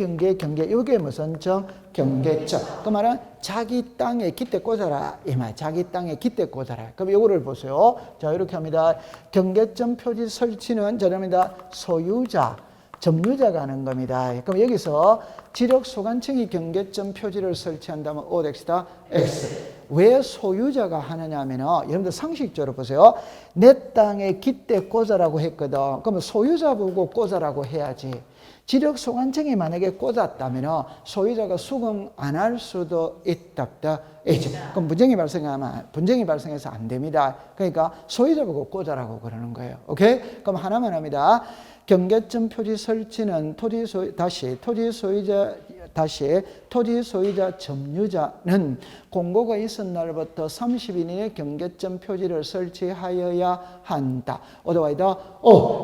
요게 무슨 점? 경계점. 그 말은 자기 땅에 깃대 꽂아라. 이 말. 자기 땅에 깃대 꽂아라. 그럼 요거를 보세요. 자, 이렇게 합니다. 경계점 표지 설치는 저랍니다. 소유자, 점유자가 하는 겁니다. 그럼 여기서 지력 소관청이 경계점 표지를 설치한다면 Ox다. X. 왜 소유자가 하느냐 하면은 여러분들 상식적으로 보세요. 내 땅에 깃대 꽂아라고 했거든. 그러면 소유자 보고 꽂아라고 해야지. 지력 소관청이 만약에 꽂았다면 소유자가 수긍 안 할 수도 있다. 그럼 분쟁이 발생해서 안 됩니다. 그러니까 소유자 보고 꽂아라고 그러는 거예요. 오케이? 그럼 하나만 합니다. 경계점 표지 설치는 토지 소유자 점유자는 공고가 있은 날부터 30일 이내 경계점 표지를 설치하여야 한다. 어디와이다?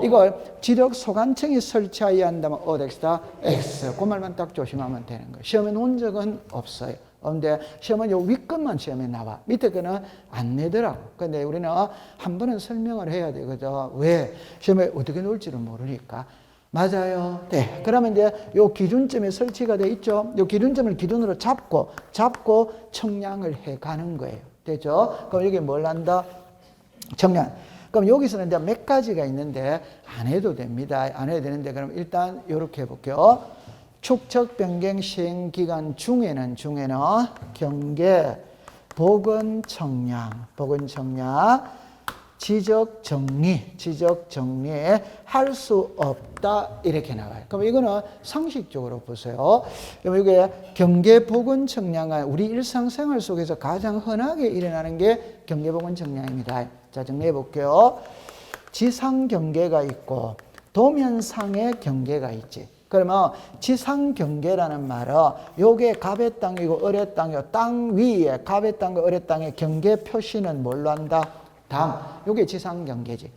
이걸 지력 소관청이 설치하여야 한다면 X다. X. 그 말만 딱 조심하면 되는 거예요. 시험에 놓은 적은 없어요. 근데 시험은 요 윗것만 시험에 나와. 밑에 거는 안 내더라고. 근데 우리는 한 번은 설명을 해야 되거든. 왜? 시험에 어떻게 놓을지를 모르니까. 맞아요. 네. 그러면 이제 요 기준점에 설치가 돼 있죠. 요 기준점을 기준으로 잡고 청량을 해 가는 거예요. 되죠? 그럼 여기 뭘 한다? 청량. 그럼 여기서는 이제 몇 가지가 있는데 안 해도 됩니다. 안 해도 되는데 그럼 일단 요렇게 해볼게요. 축척 변경 시행 기간 중에는 경계, 복원 청량, 지적 정리 할 수 없다 이렇게 나와요. 그럼 이거는 상식적으로 보세요. 그럼 이게 경계, 복원 청량은 우리 일상생활 속에서 가장 흔하게 일어나는 게 경계, 복원 청량입니다. 자, 정리해 볼게요. 지상 경계가 있고 도면상의 경계가 있지. 그러면 지상 경계라는 말은 요게 갑의 땅이고 을의 땅이고 땅 위에 갑의 땅과 을의 땅의 경계 표시는 뭘로 한다? 담. 요게 지상 경계지.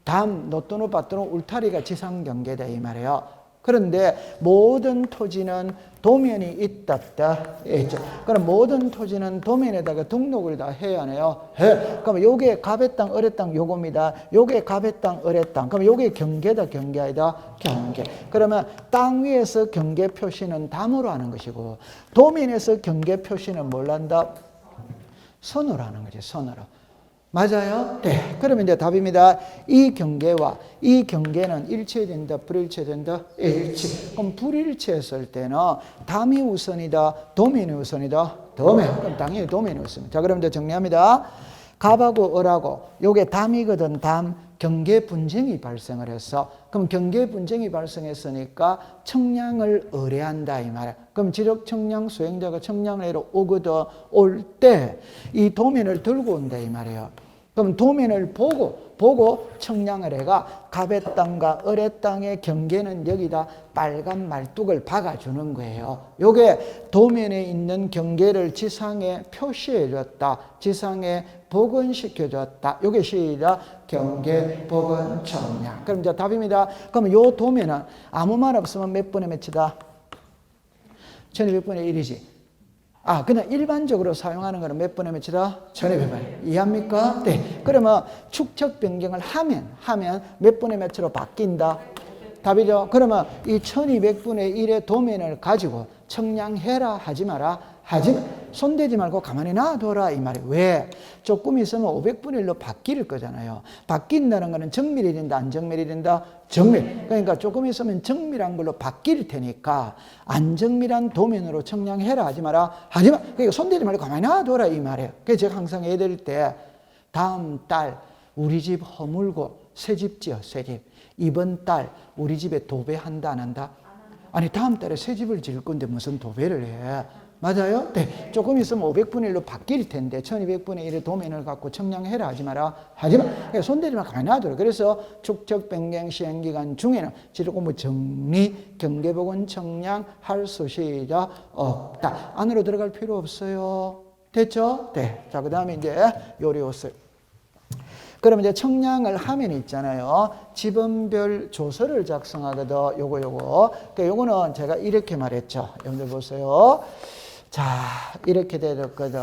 담, 노또노, 밭도노, 울타리가 지상 경계다 이 말이에요. 그런데 모든 토지는 도면이 있답다. 그럼 모든 토지는 도면에다가 등록을 다 해야 하네요. 해. 그럼 요게 갑의 땅, 을의 땅 요겁니다. 요게 갑의 땅, 을의 땅. 그럼 요게 경계다, 경계 아니다? 경계. 그러면 땅 위에서 경계 표시는 담으로 하는 것이고 도면에서 경계 표시는 뭘 한다? 선으로 하는 거지, 선으로. 맞아요? 네. 그러면 이제 답입니다. 이 경계와 이 경계는 일치된다, 불일치된다? 일치. 그럼 불일치했을 때는 담이 우선이다, 도면이 우선이다? 도면. 그럼 당연히 도면이 있습니다. 자, 그럼 이제 정리합니다. 갑하고 을하고 요게 담이거든. 담. 경계 분쟁이 발생을 했어. 그럼 경계 분쟁이 발생했으니까 청량을 의뢰한다 이 말이야. 그럼 지적 청량 수행자가 청량회로 오거든. 올 때 이 도면을 들고 온다 이 말이에요. 그럼 도면을 보고 청량을 해가 갑의 땅과 을의 땅의 경계는 여기다 빨간 말뚝을 박아주는 거예요. 요게 도면에 있는 경계를 지상에 표시해 줬다. 지상에 복원시켜 줬다. 요게 시작 경계 복원 청량. 그럼 이제 답입니다. 그럼 요 도면은 아무 말 없으면 몇 분의 몇이다? 1200분의 1이지. 그냥 일반적으로 사용하는 거는 몇 분의 몇이다? 1200분. 이해합니까? 네. 그러면 축척 변경을 하면 몇 분의 몇으로 바뀐다? 답이죠. 그러면 이 1200분의 1의 도면을 가지고 청량해라 하지 마라. 손대지 말고 가만히 놔둬라 이 말이에요. 왜? 조금 있으면 500분의 1로 바뀔 거잖아요. 바뀐다는 거는 정밀이 된다, 안 정밀이 된다? 정밀. 그러니까 조금 있으면 정밀한 걸로 바뀔 테니까 안 정밀한 도면으로 청량해라 하지 마라. 그러니까 손대지 말고 가만히 놔둬라 이 말이에요. 그래서 제가 항상 애들 때 다음 달 우리 집 허물고 새 집 지어, 새 집. 이번 달 우리 집에 도배한다 안 한다? 아니 다음 달에 새 집을 지을 건데 무슨 도배를 해? 맞아요? 네. 조금 있으면 500분의 1로 바뀔 텐데 1200분의 1의 도면을 갖고 청량해라 하지 마라. 그러니까 손대지 말고 가만히 놔둬라. 그래서 축척 변경 시행기간 중에는 지적공부 정리, 경계복원 청량할 수시자 없다. 안으로 들어갈 필요 없어요. 됐죠? 네. 자, 그 다음에 이제 요리호설. 그러면 이제 청량을 하면 있잖아요. 지번별 조서를 작성하거든. 요거. 그러니까 요거는 제가 이렇게 말했죠. 여러분들 보세요. 자, 이렇게 되었거든.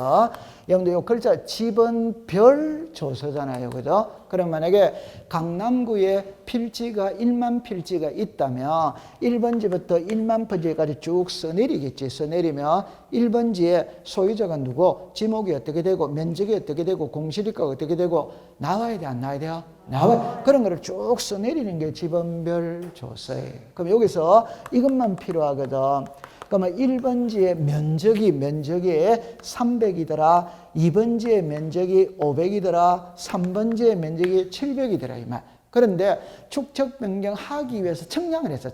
여러분들 요 글자 지번별 조서잖아요. 그죠? 그럼 만약에 강남구에 필지가 1만 필지가 있다면 1번지부터 1만 필지까지 쭉 써내리겠지. 써내리면 1번지에 소유자가 누구, 지목이 어떻게 되고, 면적이 어떻게 되고, 공실이가 어떻게 되고, 나와야 돼, 안 나와야 돼요? 나와요. 그런 거를 쭉 써내리는 게 지번별 조서예요. 그럼 여기서 이것만 필요하거든. 그러면 1번지의 면적이 300이더라. 2번지의 면적이 500이더라. 3번지의 면적이 700이더라. 이 말. 그런데 축척 변경하기 위해서 청량을 했어.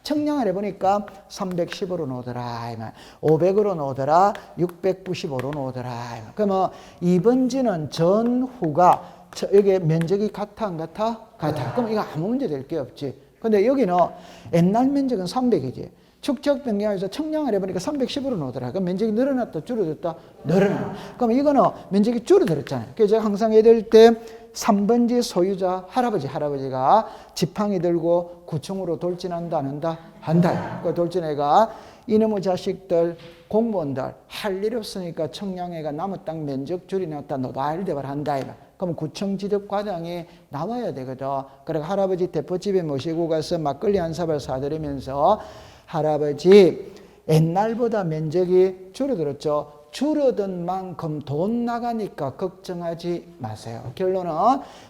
청량을 해보니까 310으로 놓더라. 이 말. 500으로 놓더라. 695로 놓더라. 이 말. 그러면 2번지는 전후가 여기 면적이 같아 안 같아? 같아. 그럼 이거 아무 문제 될 게 없지. 근데 여기는 옛날 면적은 300이지. 축척 변경해서 청량을 해보니까 310으로 놓더라. 그럼 면적이 늘어났다, 줄어들었다? 늘어났다. 그럼 이거는 면적이 줄어들었잖아요. 그래서 제가 항상 애들 때 3번지 소유자 할아버지가 지팡이 들고 구청으로 돌진한다, 안 한다? 한다. 그 돌진해가 이놈의 자식들, 공무원들 할 일 없으니까 청량회가 남의 땅 면적 줄이놨다, 노발대발 한다. 그럼 구청 지적 과장이 나와야 되거든. 그래서 할아버지 대포집에 모시고 가서 막걸리 한 사발 사드리면서 할아버지 옛날보다 면적이 줄어들었죠. 줄어든 만큼 돈 나가니까 걱정하지 마세요. 결론은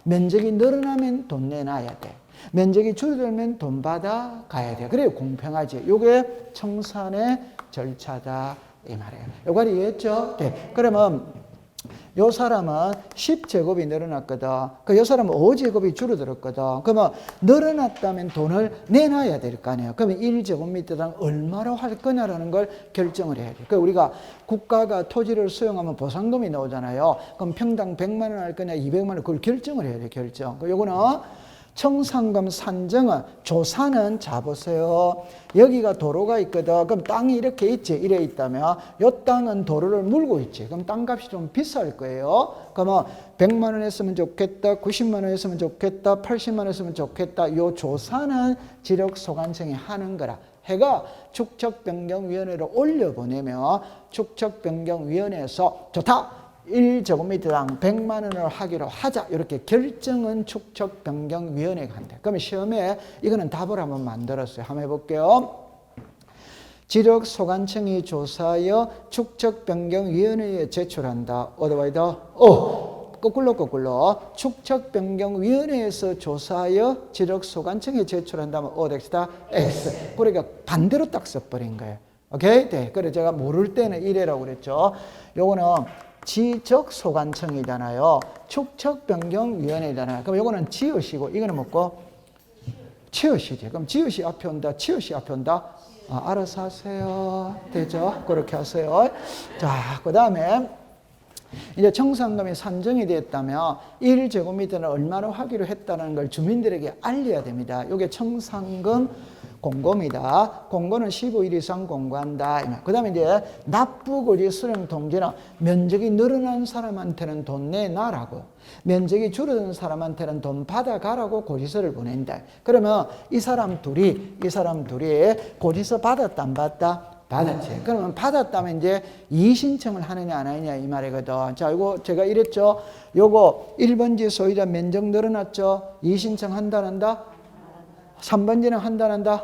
면적이 늘어나면 돈 내놔야 돼. 면적이 줄어들면 돈 받아 가야 돼. 그래야 공평하지. 이게 청산의 절차다 이 말이에요. 요걸 이해했죠? 네. 그러면 요 사람은 10제곱이 늘어났거든. 요 사람은 5제곱이 줄어들었거든. 그러면 늘어났다면 돈을 내놔야 될 거 아니에요. 그러면 1제곱미터당 얼마로 할 거냐라는 걸 결정을 해야 돼. 그러니까 우리가 국가가 토지를 수용하면 보상금이 나오잖아요. 그럼 평당 100만 원 할 거냐 200만 원 그걸 결정을 해야 돼. 결정. 요거는 청산금 산정은 조사는 잡으세요. 여기가 도로가 있거든. 그럼 땅이 이렇게 있지. 이래 있다면 이 땅은 도로를 물고 있지. 그럼 땅값이 좀 비쌀 거예요. 그러면 100만 원 했으면 좋겠다. 90만 원 했으면 좋겠다. 80만 원 했으면 좋겠다. 요 조사는 지력소관청이 하는 거라. 해가 축척변경위원회로 올려보내면 축척변경위원회에서 좋다. 1제곱미터당 100만 원을 하기로 하자. 이렇게 결정은 축척변경위원회가 한대. 그러면 시험에 이거는 답을 한번 만들었어요. 한번 해볼게요. 지력소관청이 조사하여 축척변경위원회에 제출한다. 어디와이다? 거꾸로. 축척변경위원회에서 조사하여 지력소관청에 제출한다면 X다? X. 그러니까 반대로 딱 써버린 거예요. 오케이? 네. 그래 제가 모를 때는 이래라고 그랬죠. 요거는 지적소관청이잖아요. 축척변경위원회잖아요. 그럼 요거는 지읒이고 이거는 뭐고? 치읓이지. 그럼 지읒이 앞에 온다. 치읓이 앞에 온다. 알아서 하세요. 되죠? 그렇게 하세요. 자, 그 다음에 이제 청산금이 산정이 됐다면 1제곱미터는 얼마로 하기로 했다는 걸 주민들에게 알려야 됩니다. 이게 청산금 공고입니다. 공고는 15일 이상 공고한다. 그 다음에 이제 납부고지 수령통지는 면적이 늘어난 사람한테는 돈 내놔라고, 면적이 줄어든 사람한테는 돈 받아가라고 고지서를 보낸다. 그러면 이 사람 둘이 고지서 받았다 안 받았다? 받았지. 그러면 받았다면 이제 이의신청을 하느냐 안 하느냐 이 말이거든. 자, 이거 제가 이랬죠. 요거 1번지 소유자 면적 늘어났죠. 이의신청 한다 안 한다? 3번지는 한다 안 한다?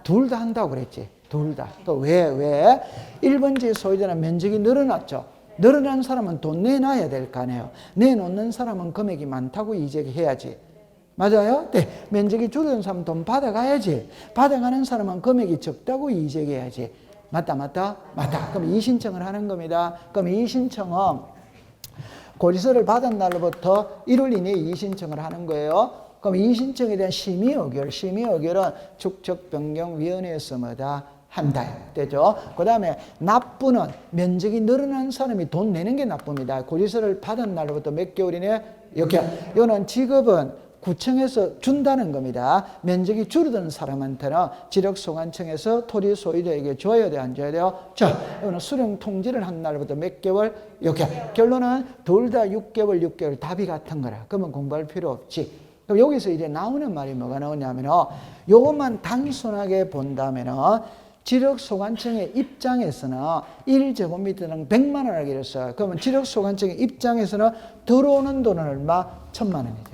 둘 다 한다고 그랬지. 둘 다. 또 왜? 1번지 소유자는 면적이 늘어났죠. 늘어난 사람은 돈 내놔야 될 거 아니에요. 내놓는 사람은 금액이 많다고 이직해야지. 맞아요? 네. 면적이 줄어든 사람은 돈 받아가야지. 받아가는 사람은 금액이 적다고 이직해야지. 맞다. 그럼 이의신청을 하는 겁니다. 그럼 이의신청은 고지서를 받은 날로부터 1월 이내에 이의신청을 하는 거예요. 그럼 이의신청에 대한 심의의결은 축척변경위원회에서 뭐다? 한다. 되죠? 그 다음에 납부는 면적이 늘어난 사람이 돈 내는 게 납부입니다. 고지서를 받은 날로부터 몇 개월 이내? 이렇게. 이거는 지급은 구청에서 준다는 겁니다. 면적이 줄어든 사람한테는 지력소관청에서 토지 소유자에게 줘야 돼, 안 줘야 돼요? 자, 이거는 수령 통지를 한 날부터 몇 개월? 이렇게. 결론은 둘 다 6개월 답이 같은 거라. 그러면 공부할 필요 없지. 그럼 여기서 이제 나오는 말이 뭐가 나오냐면은, 요것만 단순하게 본다면은, 지력소관청의 입장에서는 1제곱미터당 100만 원 하기로 했어요. 그러면 지력소관청의 입장에서는 들어오는 돈은 얼마? 1000만 원이죠.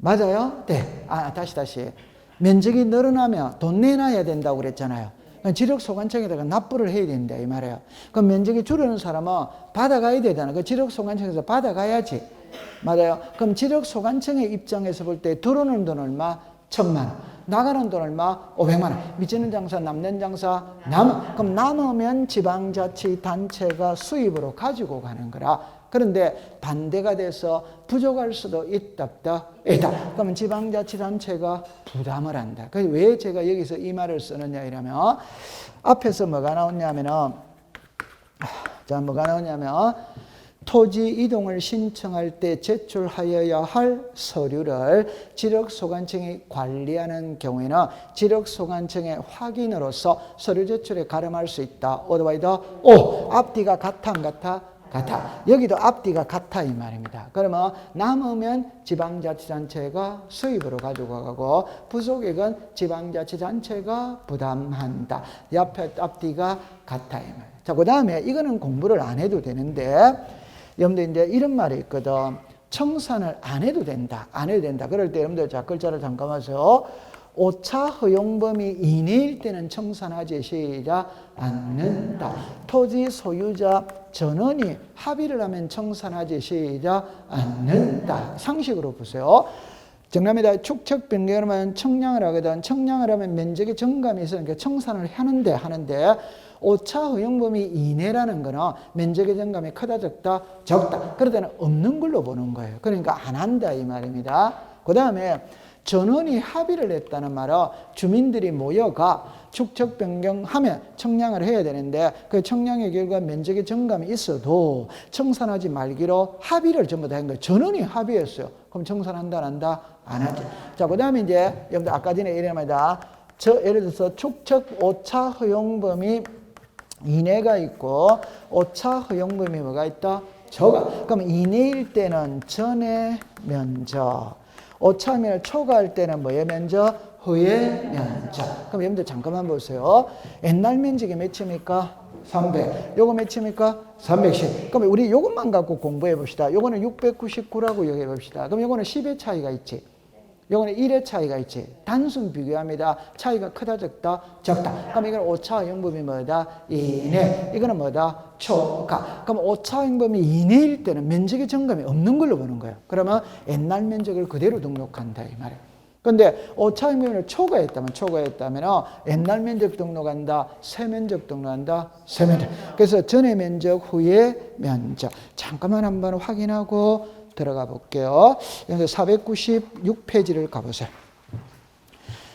맞아요? 네. 다시. 면적이 늘어나면 돈 내놔야 된다고 그랬잖아요. 지력소관청에다가 납부를 해야 된다 이 말이에요. 그럼 면적이 줄어든 사람은 받아가야 되잖아요. 그 지력소관청에서 받아가야지. 맞아요. 그럼 지력소관청의 입장에서 볼 때 들어오는 돈 얼마? 1000만 원. 나가는 돈 얼마? 500만 원. 미치는 장사, 남는 장사, 그럼 남으면 지방자치단체가 수입으로 가지고 가는 거라. 그런데 반대가 돼서 부족할 수도 있다. 그러면 지방자치단체가 부담을 한다. 그래서 왜 제가 여기서 이 말을 쓰느냐 이러면, 앞에서 뭐가 나오냐면은, 토지 이동을 신청할 때 제출하여야 할 서류를 지력소관청이 관리하는 경우에는 지력소관청의 확인으로서 서류 제출에 가름할 수 있다. 오더바이더 앞뒤가 같아 안 같아? 같아. 여기도 앞뒤가 같아 이 말입니다. 그러면 남으면 지방자치단체가 수입으로 가지고 가고 부속액은 지방자치단체가 부담한다. 옆에 앞뒤가 같아 이 말. 자, 그 다음에 이거는 공부를 안 해도 되는데, 여러분들 이제 이런 말이 있거든. 청산을 안 해도 된다. 그럴 때 여러분들 자, 글자를 잠깐 하세요. 오차 허용 범위 이내일 때는 청산하지 시작 않는다. 토지 소유자 전원이 합의를 하면 청산하지 시작 않는다. 상식으로 보세요. 정답입니다. 축척 변경하면 청량을 하거든. 청량을 하면 면적의 정감이 있으니까 청산을 하는데 오차 허용 범위 이내라는 거는 면적의 정감이 크다 적다? 그럴 때는 없는 걸로 보는 거예요. 그러니까 안 한다 이 말입니다. 그 다음에 전원이 합의를 했다는 말은 주민들이 모여가 축척 변경하면 청량을 해야 되는데 그 청량의 결과 면적의 정감이 있어도 청산하지 말기로 합의를 전부 다 한 거예요. 전원이 합의했어요. 그럼 청산한다 안 한다? 안 하죠. 자, 그 다음에 이제 여러분들 아까 전에 이름입니다. 예를 들어서 축척 오차 허용 범위 이내가 있고 오차 허용 범위 뭐가 있다? 저가. 그럼 이내일 때는 전의 면적, 오차면 초과할 때는 뭐의 면적? 후의 면적. 그럼 여러분들 잠깐만 보세요. 옛날 면적이 몇입니까? 300. 요거 몇입니까? 310. 그럼 우리 요것만 갖고 공부해 봅시다. 요거는 699라고 여기 봅시다. 그럼 요거는 10의 차이가 있지. 요거는 1의 차이가 있지. 단순 비교합니다. 차이가 크다 적다? 그럼 이건 오차 영범이 뭐다? 이내. 이거는 뭐다? 초과. 그럼 오차 영범이 이내일 때는 면적의 정감이 없는 걸로 보는 거예요. 그러면 옛날 면적을 그대로 등록한다 이 말이에요. 근데 오차범위를 초과했다면 옛날 면적 등록한다, 새 면적 등록한다, 새 면적. 그래서 전의 면적, 후의 면적. 잠깐만 한번 확인하고 들어가 볼게요. 496페이지를 가보세요.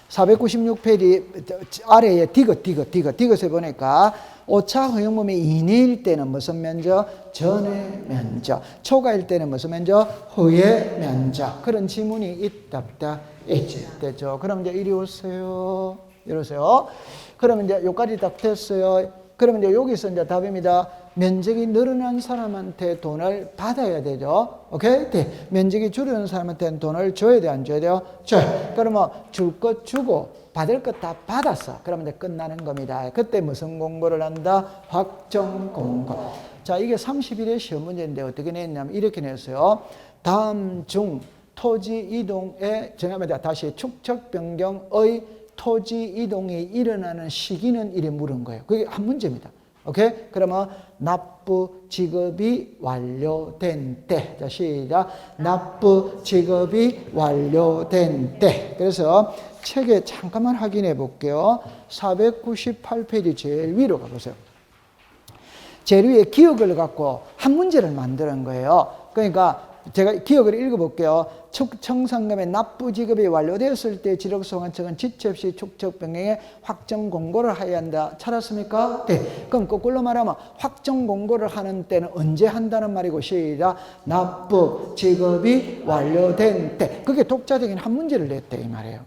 496페이지 아래에 디귿에 보니까 오차 허용범위 이내일 때는 무슨 면적? 전의 면적. 초과일 때는 무슨 면적? 후의 면적. 그런 지문이 있다 없다? 있지. 됐죠? 그럼 이제 이리 오세요. 이러세요. 그러면 이제 여기까지 딱 됐어요. 그러면 이제 여기서 이제 답입니다. 면적이 늘어난 사람한테 돈을 받아야 되죠. 오케이? 네. 면적이 줄어든 사람한테는 돈을 줘야 돼, 안 줘야 돼요? 줘요. 그러면 줄 것 주고 받을 것 다 받았어. 그러면 이제 끝나는 겁니다. 그때 무슨 공고를 한다? 확정 공고. 자, 이게 30일의 시험 문제인데 어떻게 냈냐면 이렇게 냈어요. 다음 중 토지 이동에 정합니다. 다시 축척 변경의 토지 이동이 일어나는 시기는 이래 물은 거예요. 그게 한 문제입니다. 오케이? 그러면 납부 지급이 완료된 때. 자, 시작. 납부 지급이 완료된 때. 그래서 책에 잠깐만 확인해 볼게요. 498페이지 제일 위로 가보세요. 제일 위에 기억을 갖고 한 문제를 만드는 거예요. 그러니까 제가 기억을 읽어볼게요. 청산금의 납부 지급이 완료되었을 때 지력소관청은 지체 없이 축척 변경에 확정 공고를 하여야 한다. 찾았습니까? 네. 그럼 거꾸로 말하면 확정 공고를 하는 때는 언제 한다는 말이고, 시작. 납부 지급이 완료된 때. 그게 독자적인 한 문제를 냈대 이 말이에요.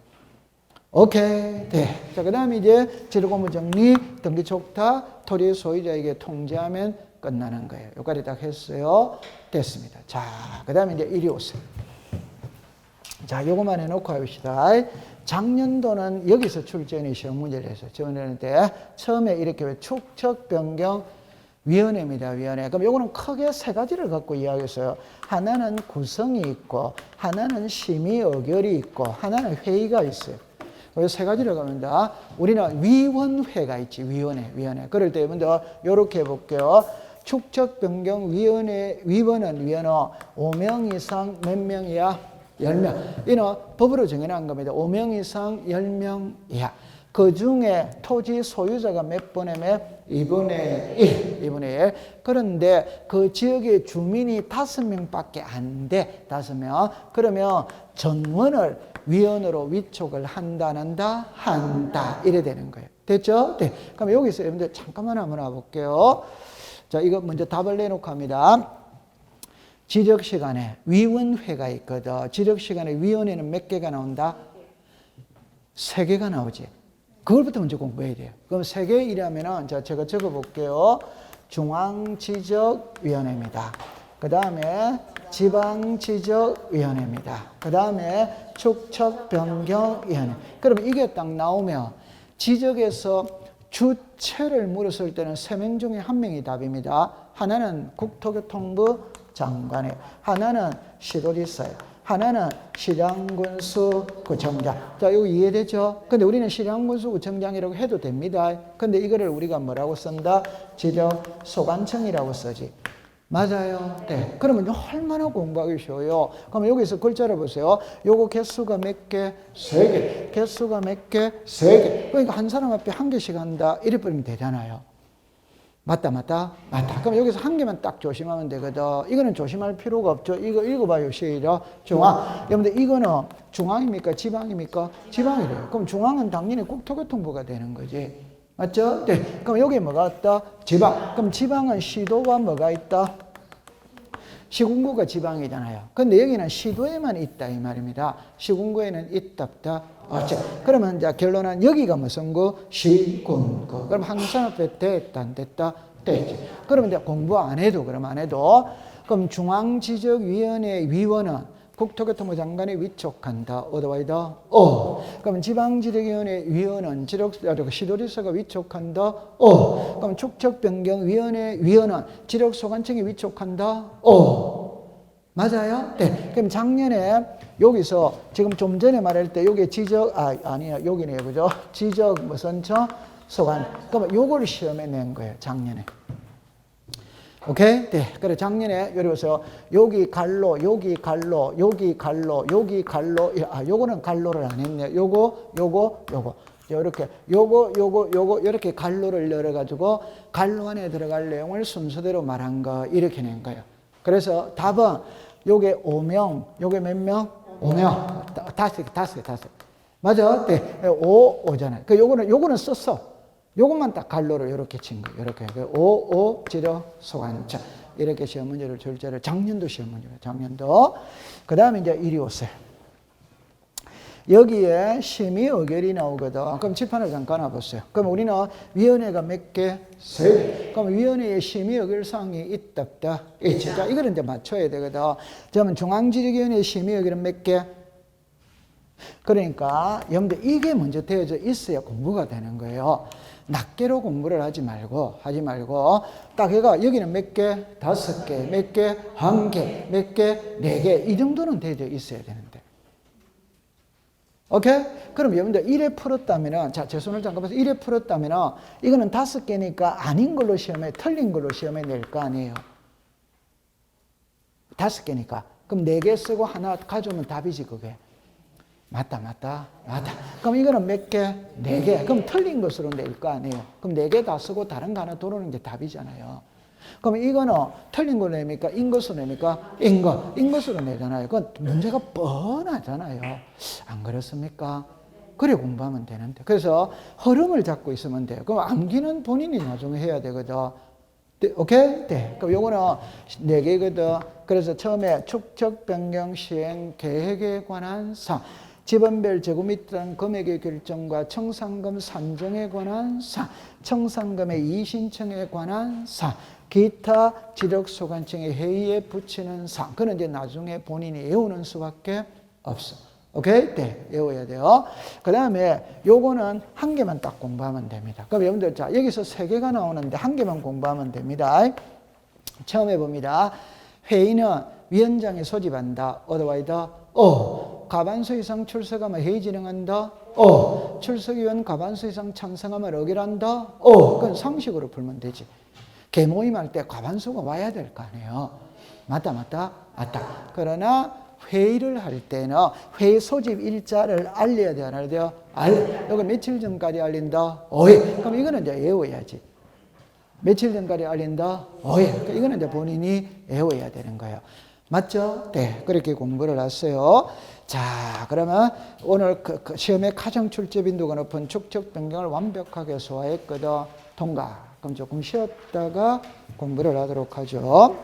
오케이. 네. 자, 그 다음에 이제 지력고무 정리, 등기 촉탁, 토지 소유자에게 통지하면 끝나는 거예요. 여기까지 딱 했어요. 됐습니다. 자, 그 다음에 이제 이리 오세요. 자, 요거만 해놓고 합시다. 작년도는 여기서 출제원이 시험 문제를 했어요. 지원했는데 처음에 이렇게 왜 축척 변경 위원회입니다. 위원회. 그럼 요거는 크게 세 가지를 갖고 이야기했어요. 하나는 구성이 있고, 하나는 심의 의결이 있고, 하나는 회의가 있어요. 세 가지를 갑니다. 우리는 위원회가 있지, 위원회. 그럴 때 먼저 요렇게 해볼게요. 축척 변경 위원회, 위원은 5명 이상 몇 명이야? 10명. 이는 법으로 정해놓은 겁니다. 5명 이상 10명 이하. 그 중에 토지 소유자가 몇 분의 2분의 1. 그런데 그 지역의 주민이 5명밖에 안 돼. 5명. 그러면 전원을 위원으로 위촉을 한다. 이래 되는 거예요. 됐죠? 네. 그럼 여기서 여러분들 잠깐만 한번 와볼게요. 자, 이거 먼저 답을 내놓고 합니다. 지적 시간에 위원회가 있거든. 지적 시간에 위원회는 몇 개가 나온다? 3개가 나오지. 그걸부터 먼저 공부해야 돼요. 그럼 3개이라면은, 자, 제가 적어 볼게요. 중앙지적위원회입니다. 그 다음에 지방지적위원회입니다. 그 다음에 축척변경위원회. 그럼 이게 딱 나오면 지적에서 주체를 물었을 때는 3명 중에 1명이 답입니다. 하나는 국토교통부 장관이에요. 하나는 시도지사예요. 하나는 시장군수 구청장. 자, 이거 이해되죠? 근데 우리는 시장군수 구청장이라고 해도 됩니다. 근데 이거를 우리가 뭐라고 쓴다? 지적소관청이라고 쓰지. 맞아요. 네. 그러면 얼마나 공부하기 쉬워요. 그럼 여기서 글자를 보세요. 요거 개수가 몇 개? 3개. 개수가 몇 개? 3개. 그러니까 한 사람 앞에 1개씩 한다. 이래 버리면 되잖아요. 맞다. 그럼 여기서 1개만 딱 조심하면 되거든. 이거는 조심할 필요가 없죠. 이거 읽어봐요. 시작. 중앙. 여러분들 이거는 중앙입니까? 지방입니까? 지방이래요. 그럼 중앙은 당연히 국토교통부가 되는 거지. 맞죠? 네. 그럼 여기 뭐가 있다? 지방. 그럼 지방은 시도가 뭐가 있다? 시군구가 지방이잖아요. 근데 여기는 시도에만 있다 이 말입니다. 시군구에는 있다 없다? 없지. 그러면 이제 결론은 여기가 무슨 구? 시군구. 그럼 항상 앞에 됐다 안 됐다? 됐지. 그러면 이제 공부 안 해도 그럼 중앙지적위원회 위원은 국토교통부 장관이 위촉한다. 어디와이다? 그럼 지방지적위원회 위원은 시도지사가 위촉한다. 그럼 축척변경위원회 위원은 지력소관청이 위촉한다. 맞아요? 네. 그럼 작년에 여기서 지금 좀 전에 말할 때 여기 여기네요. 그죠? 지적 무슨 청? 소관. 그러면 요걸 시험에 낸 거예요. 작년에. 오케이? 네. 그래, 작년에, 그래서 여기 갈로, 여기 갈로, 여기 갈로, 여기 갈로, 요거는 갈로를 안 했네요. 요거. 요거, 이렇게 갈로를 열어가지고 갈로 안에 들어갈 내용을 순서대로 말한 거, 이렇게 낸 거예요. 그래서 답은 요게 5명, 요게 몇 명? 5명. 다섯. 맞아? 네. 5잖아요. 요거는 썼어. 요것만 딱 갈로를 이렇게 친 거예요. 이렇게. 5, 지러, 소관자. 이렇게 시험 문제를 출제를, 작년도 시험 문제예요. 작년도. 그 다음에 이제 이리 오세요. 여기에 심의 의결이 나오거든. 그럼 칠판을 잠깐 와보세요. 그럼 우리는 위원회가 몇 개? 세 개. 그럼 위원회에 심의 의결 사항이 있다, 없다? 있지. 자, 이거를 이제 맞춰야 되거든. 그러면 중앙지리위원회 심의 의결은 몇 개? 그러니까 여러분들 이게 먼저 되어져 있어야 공부가 되는 거예요. 낱개로 공부를 하지 말고 딱 해가 여기는 몇 개? 5개, 몇 개? 1개, 몇 개? 4개. 이 정도는 되어져 있어야 되는데. 오케이? 그럼 여러분들 1회 풀었다면은, 자, 제 손을 잠깐 봐서 1회 풀었다면은 이거는 5개니까 아닌 걸로 시험에, 틀린 걸로 시험에 낼 거 아니에요. 5개니까. 그럼 4개 쓰고 하나 가져오면 답이지, 그게. 맞다. 그럼 이거는 몇 개? 4개. 그럼 틀린 것으로 낼 거 아니에요. 그럼 4개 다 쓰고 다른 거 하나 도르는 게 답이잖아요. 그럼 이거는 틀린 거 냅니까? 인 것으로 냅니까? 인 것으로 내잖아요. 그건 문제가 뻔하잖아요. 안 그렇습니까? 그래 공부하면 되는데. 그래서 흐름을 잡고 있으면 돼요. 그럼 암기는 본인이 나중에 해야 되거든. 오케이? 네. 그럼 요거는 4개거든. 그래서 처음에 축적 변경 시행 계획에 관한 사항. 지번별 재고 및 금액의 결정과 청산금 산정에 관한 사항, 청산금의 이의신청에 관한 사항, 기타 지력소관청의 회의에 붙이는 사항. 그건 이제 나중에 본인이 외우는 수밖에 없어. 오케이? 네, 외워야 돼요. 그 다음에 요거는 1개만 딱 공부하면 됩니다. 그럼 여러분들, 자, 여기서 3개가 나오는데 1개만 공부하면 됩니다. 처음 해봅니다. 회의는 위원장이 소집한다. otherwise, 과반수 이상 출석하면 회의 진행한다. 출석위원 과반수 이상 찬성하면 의결한다. 그건 상식으로 풀면 되지. 개모임할 때 과반수가 와야 될 거 아니에요. 맞다. 그러나 회의를 할 때는 회의 소집 일자를 알려야 돼요, 안 알려야 돼요? 여기 며칠 전까지 알린다. 5일. 그럼 이거는 이제 외워야지. 며칠 전까지 알린다. 5일. 이거는 이제 본인이 외워야 되는 거예요. 맞죠? 네. 그렇게 공부를 했어요. 자, 그러면 오늘 그 시험의 가장 출제 빈도가 높은 축적 변경을 완벽하게 소화했거든. 통과. 그럼 조금 쉬었다가 공부를 하도록 하죠.